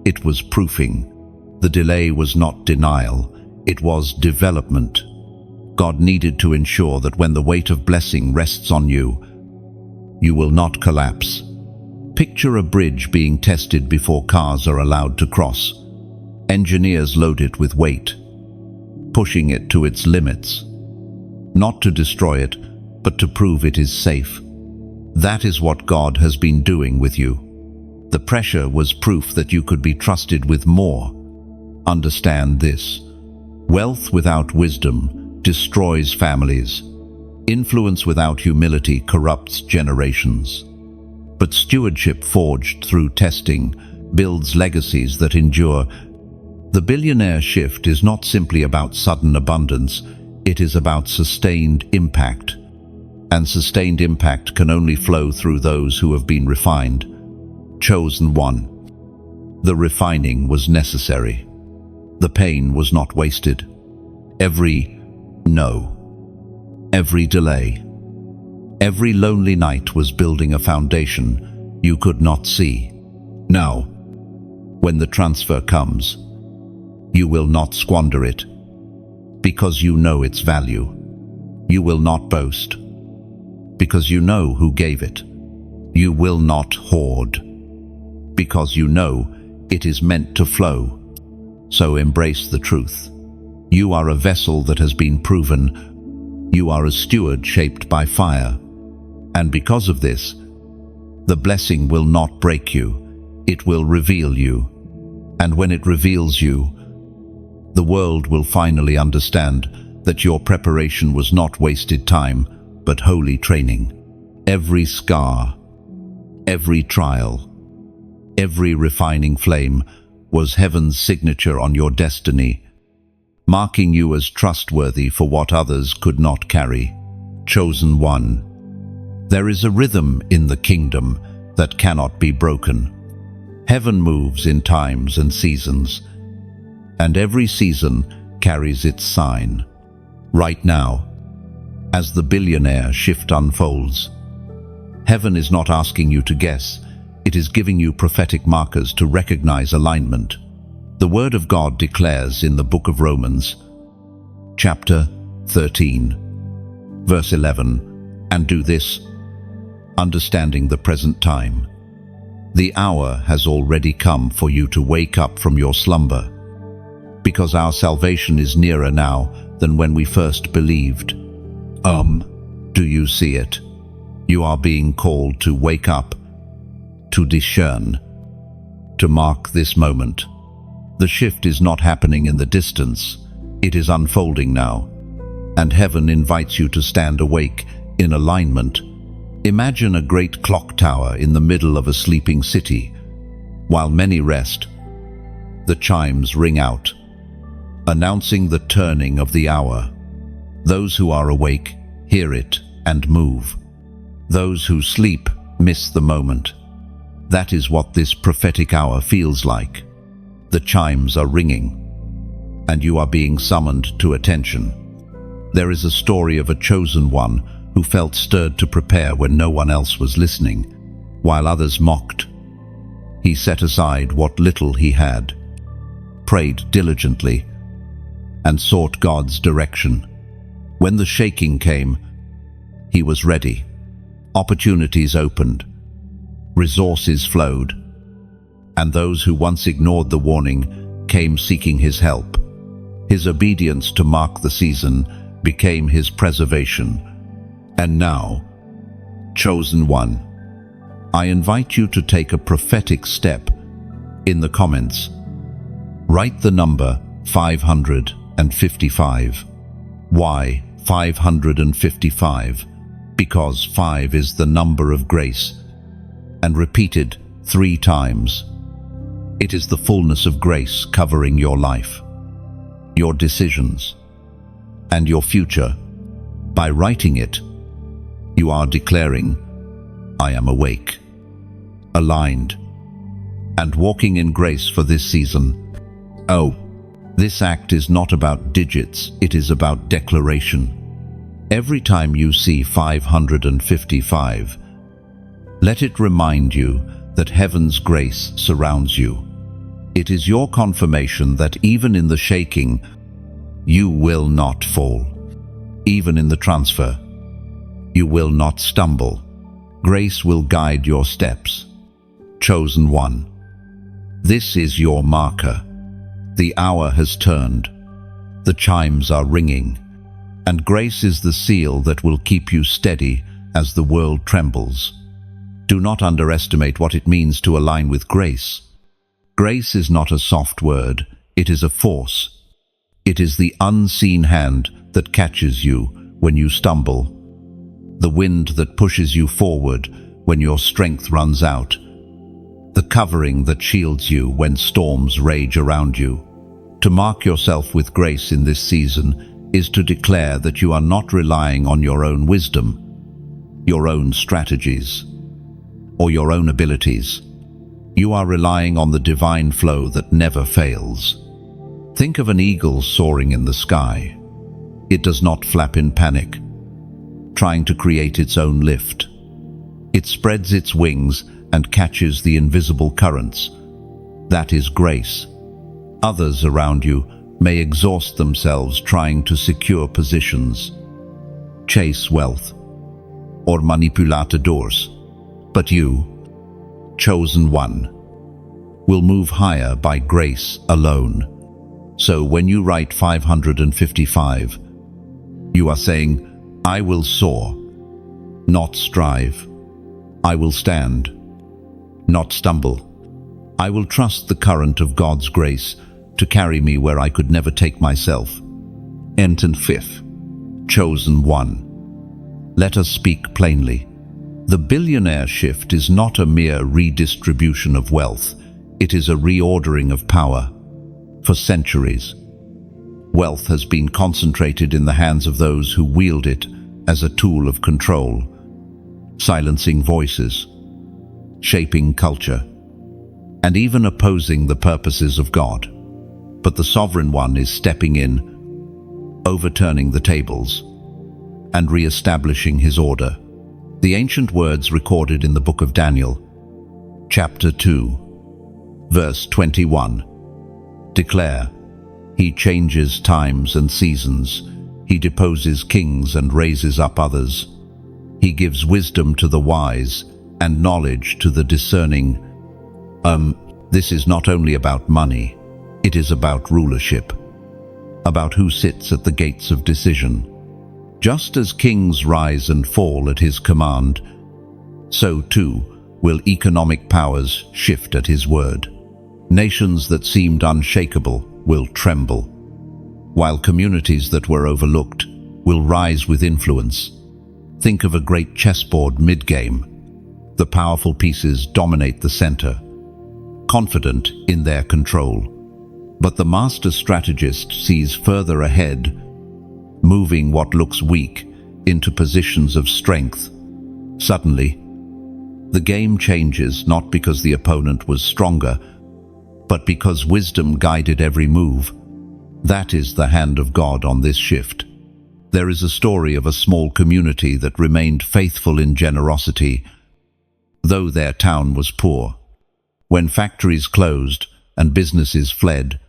it was proofing. The delay was not denial, it was development. God needed to ensure that when the weight of blessing rests on you, you will not collapse. Picture a bridge being tested before cars are allowed to cross. Engineers load it with weight, pushing it to its limits, not to destroy it, but to prove it is safe. That is what God has been doing with you. The pressure was proof that you could be trusted with more. Understand this. Wealth without wisdom destroys families. Influence without humility corrupts generations. But stewardship forged through testing builds legacies that endure. The billionaire shift is not simply about sudden abundance, it is about sustained impact. And sustained impact can only flow through those who have been refined. Chosen one. The refining was necessary. The pain was not wasted. Every no, every delay, every lonely night was building a foundation you could not see. Now, when the transfer comes, You will not squander it, because you know its value. You will not boast, because you know who gave it. You will not hoard, because you know it is meant to flow. So embrace the truth. You are a vessel that has been proven. You are a steward shaped by fire. And because of this, the blessing will not break you. It will reveal you. And when it reveals you, the world will finally understand that your preparation was not wasted time, but holy training. Every scar, every trial, every refining flame was heaven's signature on your destiny, marking you as trustworthy for what others could not carry. Chosen one. There is a rhythm in the kingdom that cannot be broken. Heaven moves in times and seasons, and every season carries its sign. Right now, as the billionaire shift unfolds, heaven is not asking you to guess, it is giving you prophetic markers to recognize alignment. The Word of God declares in the book of Romans, chapter 13, verse 11, and do this, understanding the present time. The hour has already come for you to wake up from your slumber, because our salvation is nearer now than when we first believed. Do you see it? You are being called to wake up, to discern, to mark this moment. The shift is not happening in the distance, it is unfolding now, and heaven invites you to stand awake in alignment. Imagine a great clock tower in the middle of a sleeping city. While many rest, the chimes ring out, announcing the turning of the hour. Those who are awake hear it and move. Those who sleep miss the moment. That is what this prophetic hour feels like. The chimes are ringing, and you are being summoned to attention. There is a story of a chosen one who felt stirred to prepare when no one else was listening, while others mocked. He set aside what little he had, prayed diligently, and sought God's direction. When the shaking came, he was ready. Opportunities opened, resources flowed, and those who once ignored the warning came seeking his help. His obedience to mark the season became his preservation. And now, chosen one, I invite you to take a prophetic step. In the comments, write the number 555. Why 555? Because 5 is the number of grace, and repeated 3 times. It is the fullness of grace covering your life, your decisions, and your future. By writing it, you are declaring, I am awake, aligned, and walking in grace for this season. Oh, this act is not about digits, it is about declaration. Every time you see 555, let it remind you that heaven's grace surrounds you. It is your confirmation that even in the shaking, you will not fall. Even in the transfer, you will not stumble. Grace will guide your steps. Chosen one, this is your marker. The hour has turned. The chimes are ringing. And grace is the seal that will keep you steady as the world trembles. Do not underestimate what it means to align with grace. Grace is not a soft word, it is a force. It is the unseen hand that catches you when you stumble, the wind that pushes you forward when your strength runs out, the covering that shields you when storms rage around you. To mark yourself with grace in this season is to declare that you are not relying on your own wisdom, your own strategies, or your own abilities. You are relying on the divine flow that never fails. Think of an eagle soaring in the sky. It does not flap in panic, trying to create its own lift. It spreads its wings and catches the invisible currents. That is grace. Others around you may exhaust themselves trying to secure positions, chase wealth, or manipulators. But you, chosen one, will move higher by grace alone. So when you write 555, you are saying, I will soar, not strive. I will stand, not stumble. I will trust the current of God's grace to carry me where I could never take myself. And fifth, chosen one. Let us speak plainly. The billionaire shift is not a mere redistribution of wealth. It is a reordering of power. For centuries, wealth has been concentrated in the hands of those who wield it as a tool of control, silencing voices, shaping culture, and even opposing the purposes of God. But the Sovereign One is stepping in, overturning the tables, and re-establishing his order. The ancient words recorded in the book of Daniel, chapter 2, verse 21, declare, He changes times and seasons. He deposes kings and raises up others. He gives wisdom to the wise and knowledge to the discerning. This is not only about money, it is about rulership, about who sits at the gates of decision. Just as kings rise and fall at his command, so too will economic powers shift at his word. Nations that seemed unshakable will tremble, while communities that were overlooked will rise with influence. Think of a great chessboard mid-game. The powerful pieces dominate the center, confident in their control. But the master strategist sees further ahead, moving what looks weak into positions of strength. Suddenly, the game changes not because the opponent was stronger, but because wisdom guided every move. That is the hand of God on this shift. There is a story of a small community that remained faithful in generosity, though their town was poor. When factories closed and businesses fled,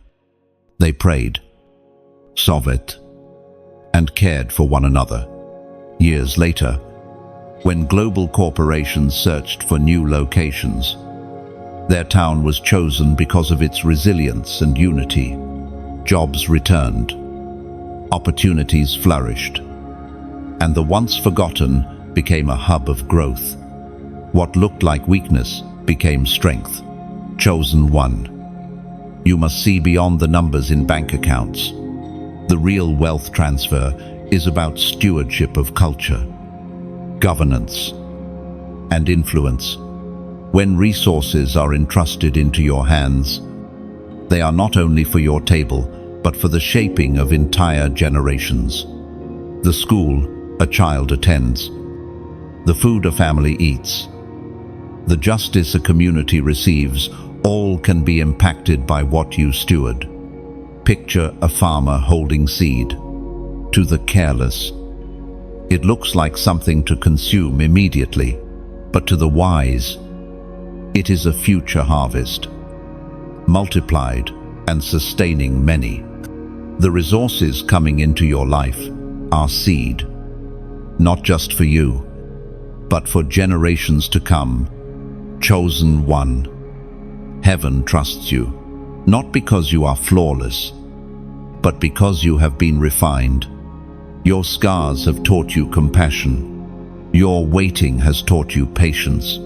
they prayed, sovered, and cared for one another. Years later, when global corporations searched for new locations, their town was chosen because of its resilience and unity. Jobs returned, opportunities flourished, and the once forgotten became a hub of growth. What looked like weakness became strength. Chosen one. You must see beyond the numbers in bank accounts. The real wealth transfer is about stewardship of culture, governance, and influence. When resources are entrusted into your hands, they are not only for your table, but for the shaping of entire generations. The school a child attends, the food a family eats, the justice a community receives, all can be impacted by what you steward. Picture a farmer holding seed. To the careless, it looks like something to consume immediately, but to the wise, it is a future harvest, multiplied and sustaining many. The resources coming into your life are seed, not just for you, but for generations to come. Chosen one. Heaven trusts you, not because you are flawless, but because you have been refined. Your scars have taught you compassion. Your waiting has taught you patience.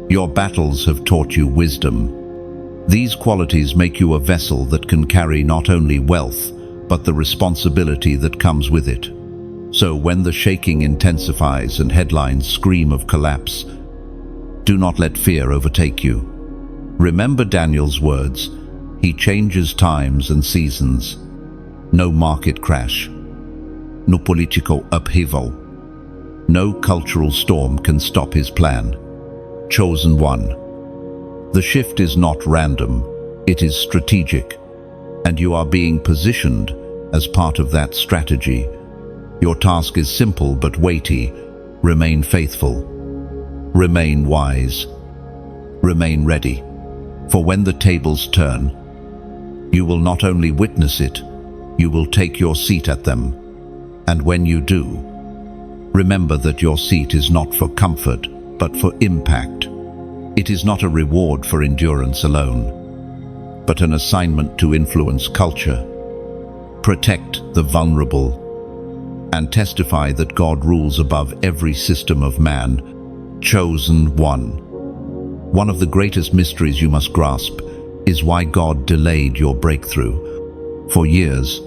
Your battles have taught you wisdom. These qualities make you a vessel that can carry not only wealth, but the responsibility that comes with it. So when the shaking intensifies and headlines scream of collapse, do not let fear overtake you. Remember Daniel's words, he changes times and seasons. No market crash, no political upheaval, no cultural storm can stop his plan. Chosen one. The shift is not random, it is strategic, and you are being positioned as part of that strategy. Your task is simple but weighty. Remain faithful, remain wise, remain ready, for when the tables turn, You will not only witness it, you will take your seat at them. And when you do, remember that your seat is not for comfort, but for impact. It is not a reward for endurance alone, but an assignment to influence culture, protect the vulnerable, and testify that God rules above every system of man. Chosen one. One of the greatest mysteries you must grasp is why God delayed your breakthrough. For years,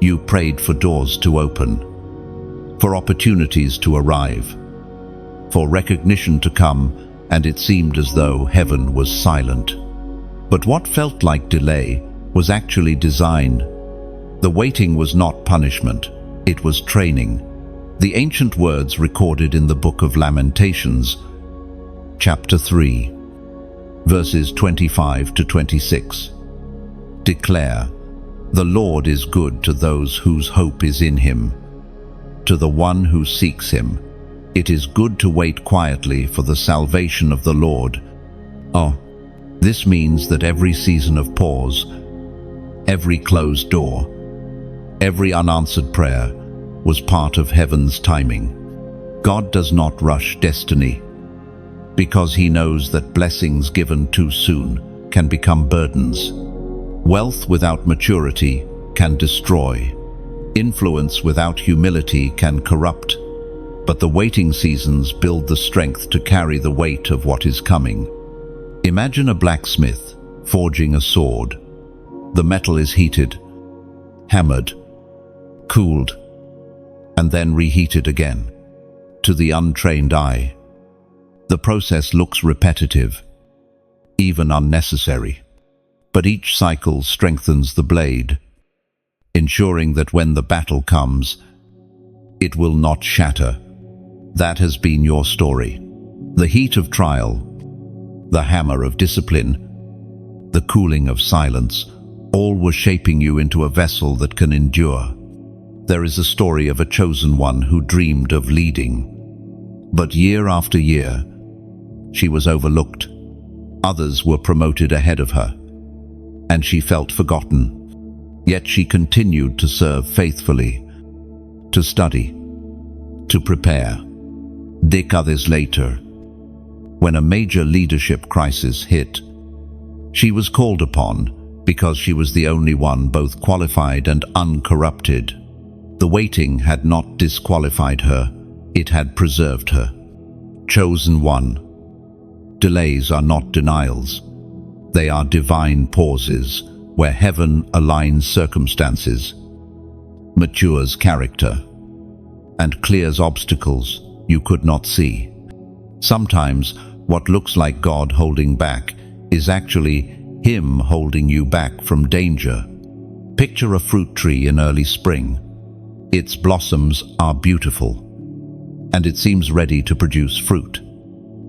you prayed for doors to open, for opportunities to arrive, for recognition to come, and it seemed as though heaven was silent. But what felt like delay was actually design. The waiting was not punishment, it was training. The ancient words recorded in the Book of Lamentations, chapter 3, verses 25 to 26, declare, "The Lord is good to those whose hope is in him. To the one who seeks him, it is good to wait quietly for the salvation of the Lord." This means that every season of pause, every closed door, every unanswered prayer was part of heaven's timing. God does not rush destiny, because he knows that blessings given too soon can become burdens. Wealth without maturity can destroy. Influence without humility can corrupt. But the waiting seasons build the strength to carry the weight of what is coming. Imagine a blacksmith forging a sword. The metal is heated, hammered, cooled, and then reheated again. To the untrained eye, the process looks repetitive, even unnecessary. But each cycle strengthens the blade, ensuring that when the battle comes, it will not shatter. That has been your story. The heat of trial, the hammer of discipline, the cooling of silence, all were shaping you into a vessel that can endure. There is a story of a chosen one who dreamed of leading. But year after year, she was overlooked. Others were promoted ahead of her, and she felt forgotten. Yet she continued to serve faithfully, to study, to prepare. Decades later, when a major leadership crisis hit, she was called upon because she was the only one both qualified and uncorrupted. The waiting had not disqualified her, it had preserved her. Chosen one. Delays are not denials. They are divine pauses where heaven aligns circumstances, matures character, and clears obstacles you could not see. Sometimes what looks like God holding back is actually Him holding you back from danger. Picture a fruit tree in early spring. Its blossoms are beautiful, and it seems ready to produce fruit.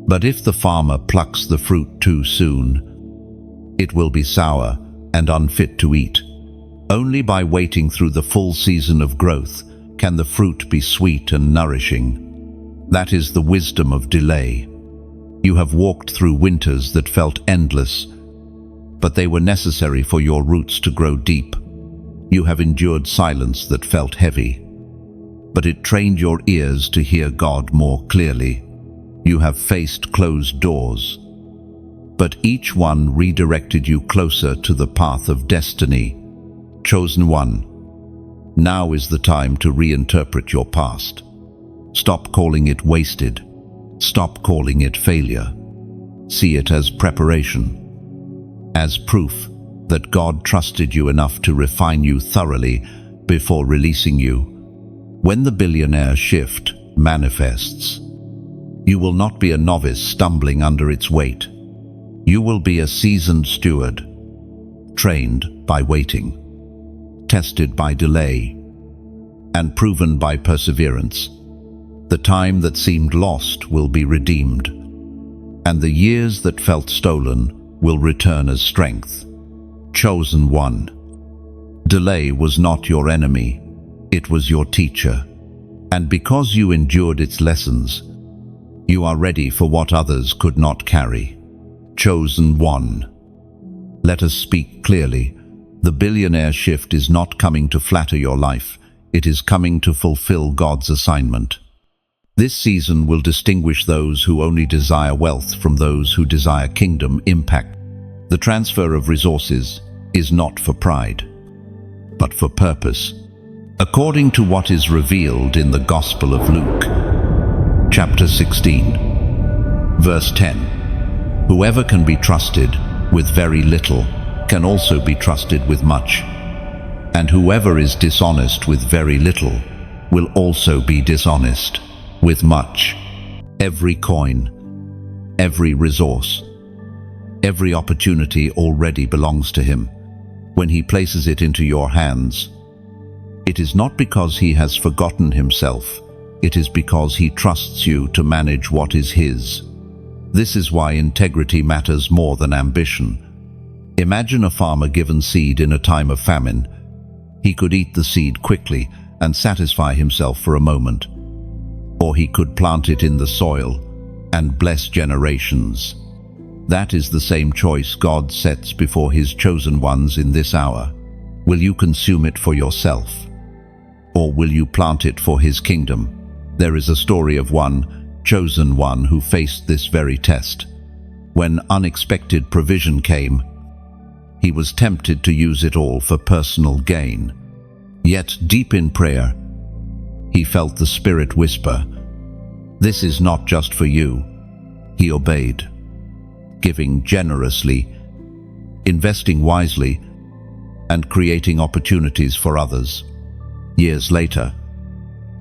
But if the farmer plucks the fruit too soon, it will be sour and unfit to eat. Only by waiting through the full season of growth can the fruit be sweet and nourishing. That is the wisdom of delay. You have walked through winters that felt endless, but they were necessary for your roots to grow deep. You have endured silence that felt heavy, but it trained your ears to hear God more clearly. You have faced closed doors, but each one redirected you closer to the path of destiny. Chosen one. Now is the time to reinterpret your past. Stop calling it wasted. Stop calling it failure. See it as preparation, as proof that God trusted you enough to refine you thoroughly before releasing you. When the billionaire shift manifests, you will not be a novice stumbling under its weight. You will be a seasoned steward, trained by waiting, tested by delay, and proven by perseverance. The time that seemed lost will be redeemed, and the years that felt stolen will return as strength. Chosen one. Delay was not your enemy, it was your teacher. And because you endured its lessons, you are ready for what others could not carry. Chosen one. Let us speak clearly. The billionaire shift is not coming to flatter your life. It is coming to fulfill God's assignment. This season will distinguish those who only desire wealth from those who desire kingdom impact. The transfer of resources is not for pride, but for purpose. According to what is revealed in the Gospel of Luke, chapter 16, verse 10, whoever can be trusted with very little can also be trusted with much, and whoever is dishonest with very little will also be dishonest with much. Every coin, every resource, every opportunity already belongs to him. When he places it into your hands, it is not because he has forgotten himself, it is because he trusts you to manage what is his. This is why integrity matters more than ambition. Imagine a farmer given seed in a time of famine. He could eat the seed quickly and satisfy himself for a moment, or he could plant it in the soil and bless generations. That is the same choice God sets before his chosen ones in this hour. Will you consume it for yourself, or will you plant it for his kingdom? There is a story of one chosen one who faced this very test. When unexpected provision came, he was tempted to use it all for personal gain. Yet deep in prayer, he felt the Spirit whisper, "This is not just for you." He obeyed, giving generously, investing wisely, and creating opportunities for others. Years later,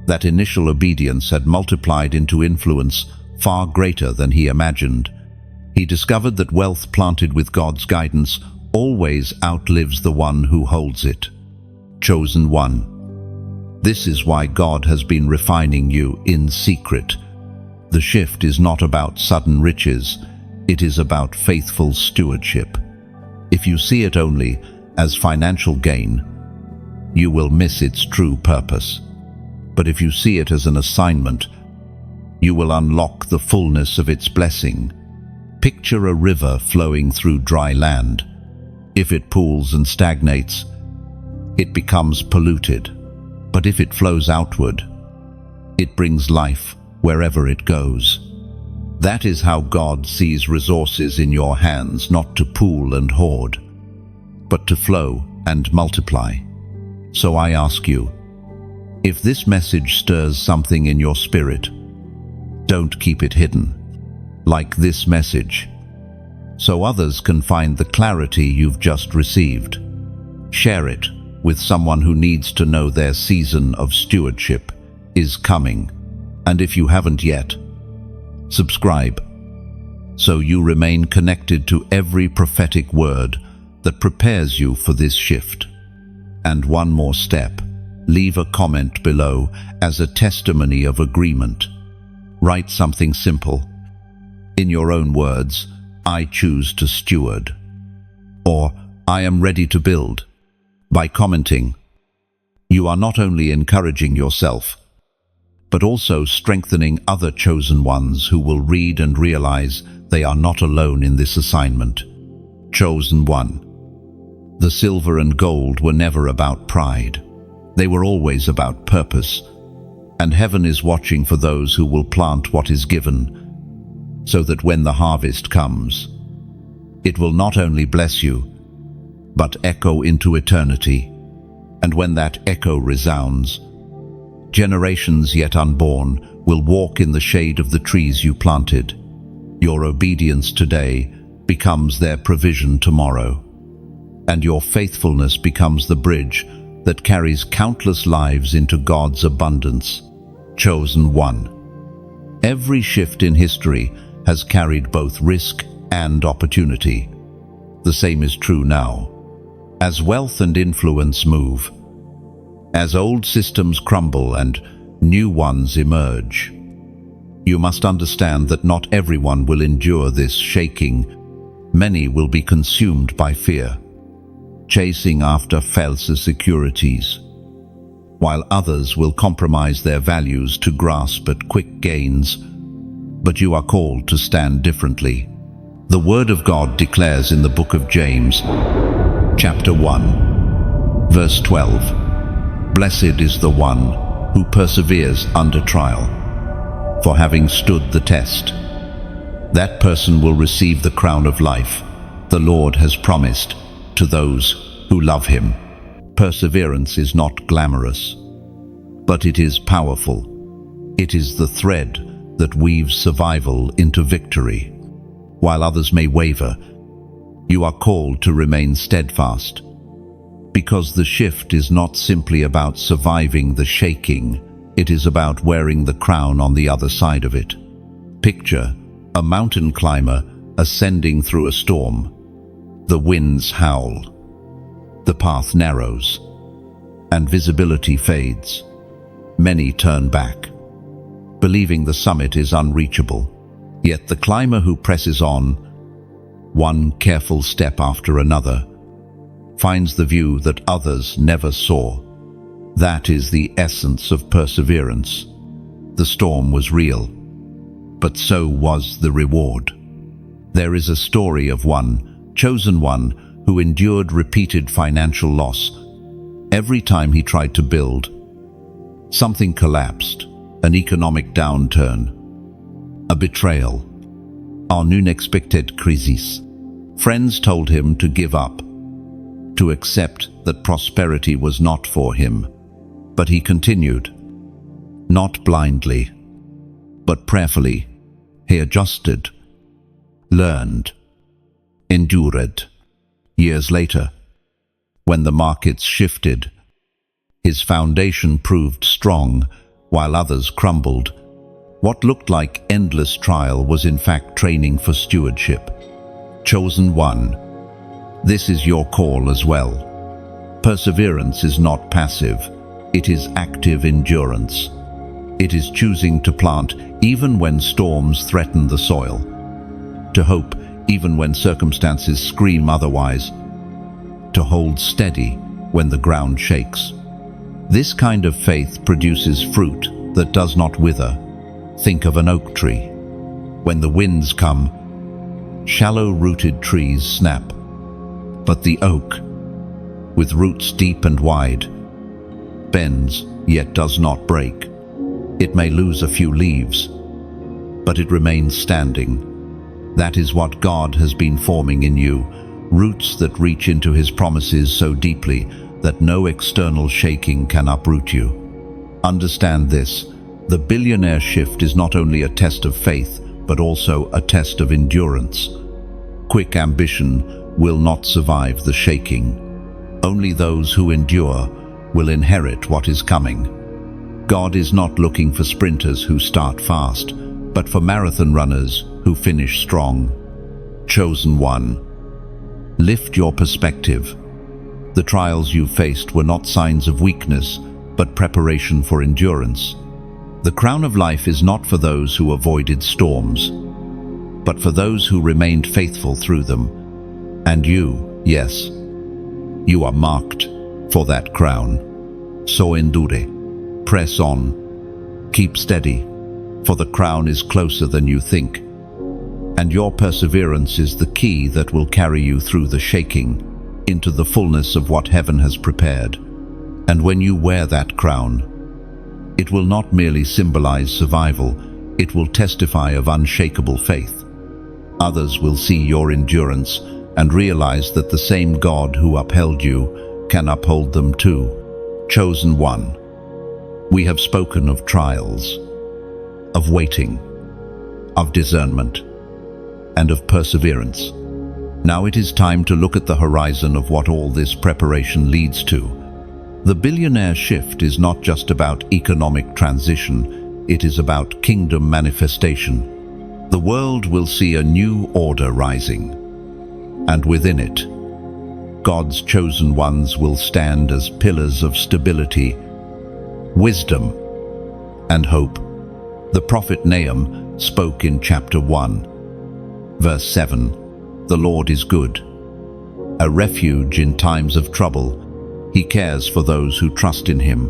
that initial obedience had multiplied into influence far greater than he imagined. He discovered that wealth planted with God's guidance always outlives the one who holds it. Chosen one. This is why God has been refining you in secret. The shift is not about sudden riches, it is about faithful stewardship. If you see it only as financial gain, you will miss its true purpose. But if you see it as an assignment, you will unlock the fullness of its blessing. Picture a river flowing through dry land. If it pools and stagnates, it becomes polluted. But if it flows outward, it brings life wherever it goes. That is how God sees resources in your hands, not to pool and hoard, but to flow and multiply. So I ask you, if this message stirs something in your spirit, don't keep it hidden, like this message, so others can find the clarity you've just received. Share it with someone who needs to know their season of stewardship is coming. And if you haven't yet, subscribe, so you remain connected to every prophetic word that prepares you for this shift. And one more step, leave a comment below as a testimony of agreement. Write something simple. In your own words, "I choose to steward," or "I am ready to build." By commenting, you are not only encouraging yourself, but also strengthening other chosen ones who will read and realize they are not alone in this assignment. Chosen one. The silver and gold were never about pride. They were always about purpose. And heaven is watching for those who will plant what is given, so that when the harvest comes, it will not only bless you, but echo into eternity. And when that echo resounds, generations yet unborn will walk in the shade of the trees you planted. Your obedience today becomes their provision tomorrow, and your faithfulness becomes the bridge that carries countless lives into God's abundance. Chosen one. Every shift in history has carried both risk and opportunity. The same is true now. As wealth and influence move, as old systems crumble and new ones emerge, you must understand that not everyone will endure this shaking. Many will be consumed by fear, chasing after false securities, while others will compromise their values to grasp at quick gains. But you are called to stand differently. The Word of God declares in the book of James, chapter 1, Verse 12. Blessed is the one who perseveres under trial, for having stood the test. That person will receive the crown of life the Lord has promised to those who love him. Perseverance is not glamorous, but it is powerful. It is the thread that weaves survival into victory. While others may waver, you are called to remain steadfast, because the shift is not simply about surviving the shaking, it is about wearing the crown on the other side of it. Picture a mountain climber ascending through a storm. The winds howl, the path narrows, and visibility fades. Many turn back, believing the summit is unreachable. Yet the climber who presses on, one careful step after another, finds the view that others never saw. That is the essence of perseverance. The storm was real, but so was the reward. There is a story of one, chosen one, who endured repeated financial loss. Every time he tried to build, something collapsed, an economic downturn, a betrayal, an unexpected crisis. Friends told him to give up, to accept that prosperity was not for him. But he continued, not blindly, but prayerfully. He adjusted, learned, endured. Years later, when the markets shifted, his foundation proved strong while others crumbled. What looked like endless trial was in fact training for stewardship. Chosen one, this is your call as well. Perseverance is not passive, it is active endurance. It is choosing to plant even when storms threaten the soil, to hope even when circumstances scream otherwise, to hold steady when the ground shakes. This kind of faith produces fruit that does not wither. Think of an oak tree. When the winds come, shallow-rooted trees snap, but the oak, with roots deep and wide, bends yet does not break. It may lose a few leaves, but it remains standing. That is what God has been forming in you, roots that reach into His promises so deeply that no external shaking can uproot you. Understand this, the billionaire shift is not only a test of faith, but also a test of endurance. Quick ambition will not survive the shaking. Only those who endure will inherit what is coming. God is not looking for sprinters who start fast, but for marathon runners who finish strong. Chosen one, lift your perspective. The trials you faced were not signs of weakness, but preparation for endurance. The crown of life is not for those who avoided storms, but for those who remained faithful through them. And you, yes, you are marked for that crown. So endure. Press on. Keep steady, for the crown is closer than you think. And your perseverance is the key that will carry you through the shaking, into the fullness of what heaven has prepared. And when you wear that crown, it will not merely symbolize survival, it will testify of unshakable faith. Others will see your endurance and realize that the same God who upheld you can uphold them too. Chosen one, we have spoken of trials, of waiting, of discernment, and of perseverance. Now it is time to look at the horizon of what all this preparation leads to. The billionaire shift is not just about economic transition, it is about kingdom manifestation. The world will see a new order rising, and within it, God's chosen ones will stand as pillars of stability, wisdom, and hope. The prophet Nahum spoke in chapter 1, verse 7, "The Lord is good, a refuge in times of trouble. He cares for those who trust in Him."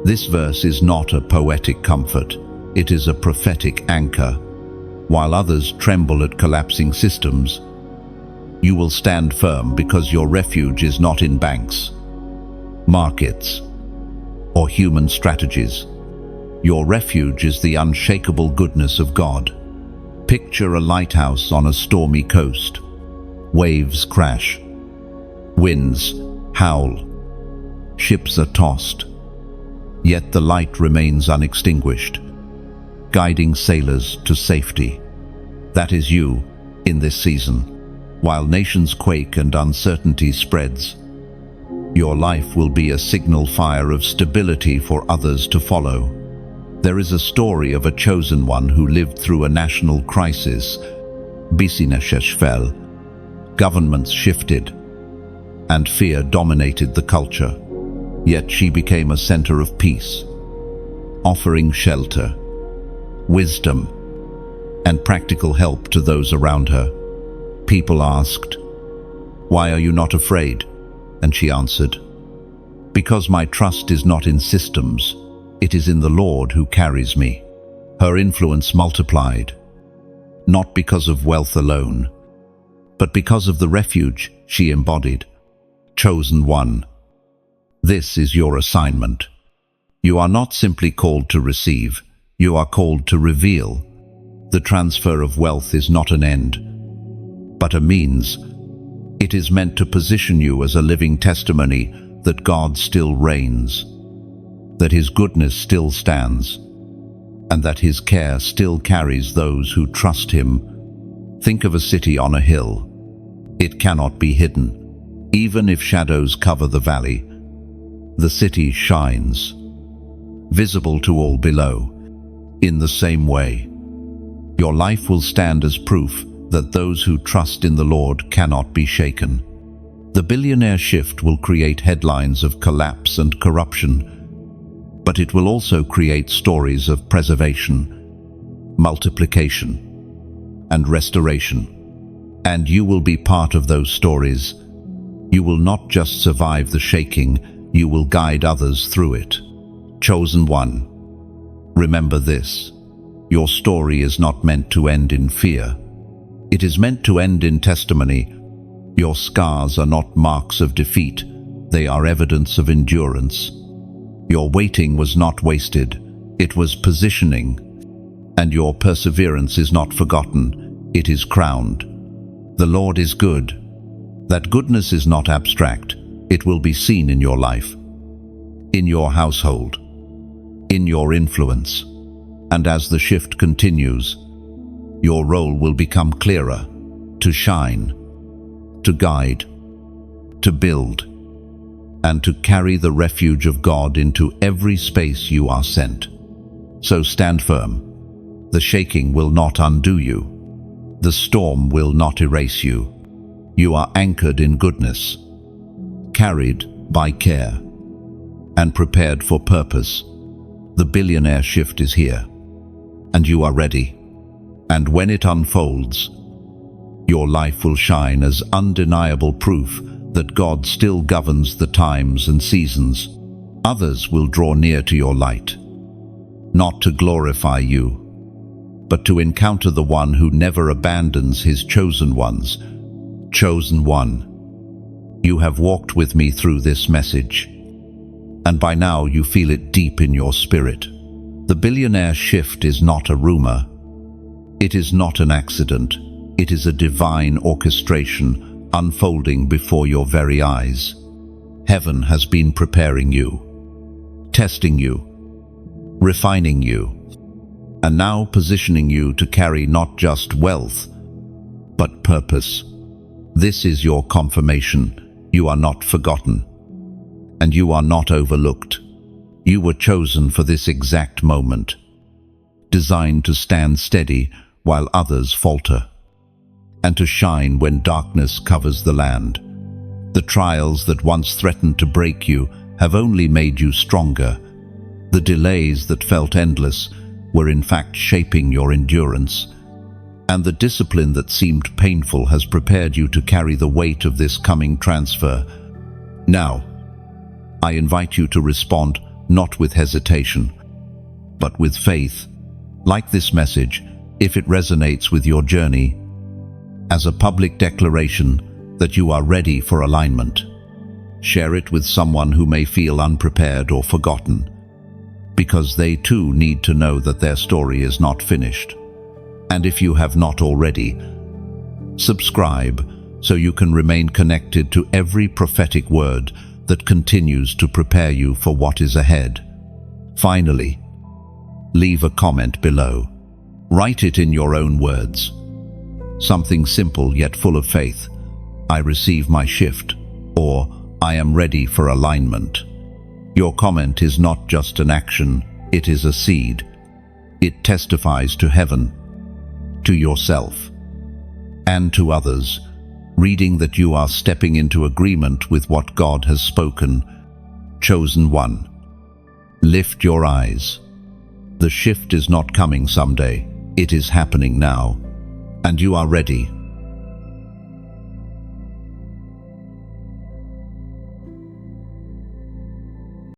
This verse is not a poetic comfort, it is a prophetic anchor. While others tremble at collapsing systems, You will stand firm because your refuge is not in banks, markets, or human strategies. Your refuge is the unshakable goodness of God. Picture a lighthouse on a stormy coast. Waves crash. Winds howl. Ships are tossed. Yet the light remains unextinguished, guiding sailors to safety. That is you in this season. While nations quake and uncertainty spreads, your life will be a signal fire of stability for others to follow. There is a story of a chosen one who lived through a national crisis. Billionaire. Governments shifted, and fear dominated the culture. Yet she became a center of peace, offering shelter, wisdom, and practical help to those around her. People asked, "Why are you not afraid?" And she answered, "Because my trust is not in systems, it is in the Lord who carries me." Her influence multiplied, not because of wealth alone, but because of the refuge she embodied. Chosen one. This is your assignment. You are not simply called to receive, you are called to reveal. The transfer of wealth is not an end, but a means. It is meant to position you as a living testimony that God still reigns, that His goodness still stands, and that His care still carries those who trust Him. Think of a city on a hill. It cannot be hidden. Even if shadows cover the valley, the city shines, visible to all below. In the same way, your life will stand as proof that those who trust in the Lord cannot be shaken. The billionaire shift will create headlines of collapse and corruption, but it will also create stories of preservation, multiplication, and restoration. And you will be part of those stories. You will not just survive the shaking, you will guide others through it. Chosen one. Remember this. Your story is not meant to end in fear. It is meant to end in testimony. Your scars are not marks of defeat. They are evidence of endurance. Your waiting was not wasted. It was positioning. And your perseverance is not forgotten. It is crowned. The Lord is good. That goodness is not abstract. It will be seen in your life, in your household, in your influence. And as the shift continues, your role will become clearer, to shine, to guide, to build, and to carry the refuge of God into every space you are sent. So stand firm. The shaking will not undo you. The storm will not erase you. You are anchored in goodness, carried by care, and prepared for purpose. The billionaire shift is here, and you are ready. And when it unfolds, your life will shine as undeniable proof that God still governs the times and seasons. Others will draw near to your light, not to glorify you, but to encounter the one who never abandons his chosen ones. Chosen one. You have walked with me through this message, and by now you feel it deep in your spirit. The billionaire shift is not a rumor. It is not an accident. It is a divine orchestration unfolding before your very eyes. Heaven has been preparing you, testing you, refining you, and now positioning you to carry not just wealth, but purpose. This is your confirmation. You are not forgotten, and you are not overlooked. You were chosen for this exact moment, designed to stand steady while others falter, and to shine when darkness covers the land. The trials that once threatened to break you have only made you stronger. The delays that felt endless were in fact shaping your endurance, and the discipline that seemed painful has prepared you to carry the weight of this coming transfer. Now, I invite you to respond not with hesitation, but with faith. Like this message, if it resonates with your journey, as a public declaration that you are ready for alignment. Share it with someone who may feel unprepared or forgotten, because they too need to know that their story is not finished. And if you have not already, subscribe so you can remain connected to every prophetic word that continues to prepare you for what is ahead. Finally, leave a comment below. Write it in your own words. Something simple yet full of faith. I receive my shift, or I am ready for alignment. Your comment is not just an action, it is a seed. It testifies to heaven, to yourself, and to others, reading that you are stepping into agreement with what God has spoken. Chosen one. Lift your eyes. The shift is not coming someday, it is happening now, and you are ready.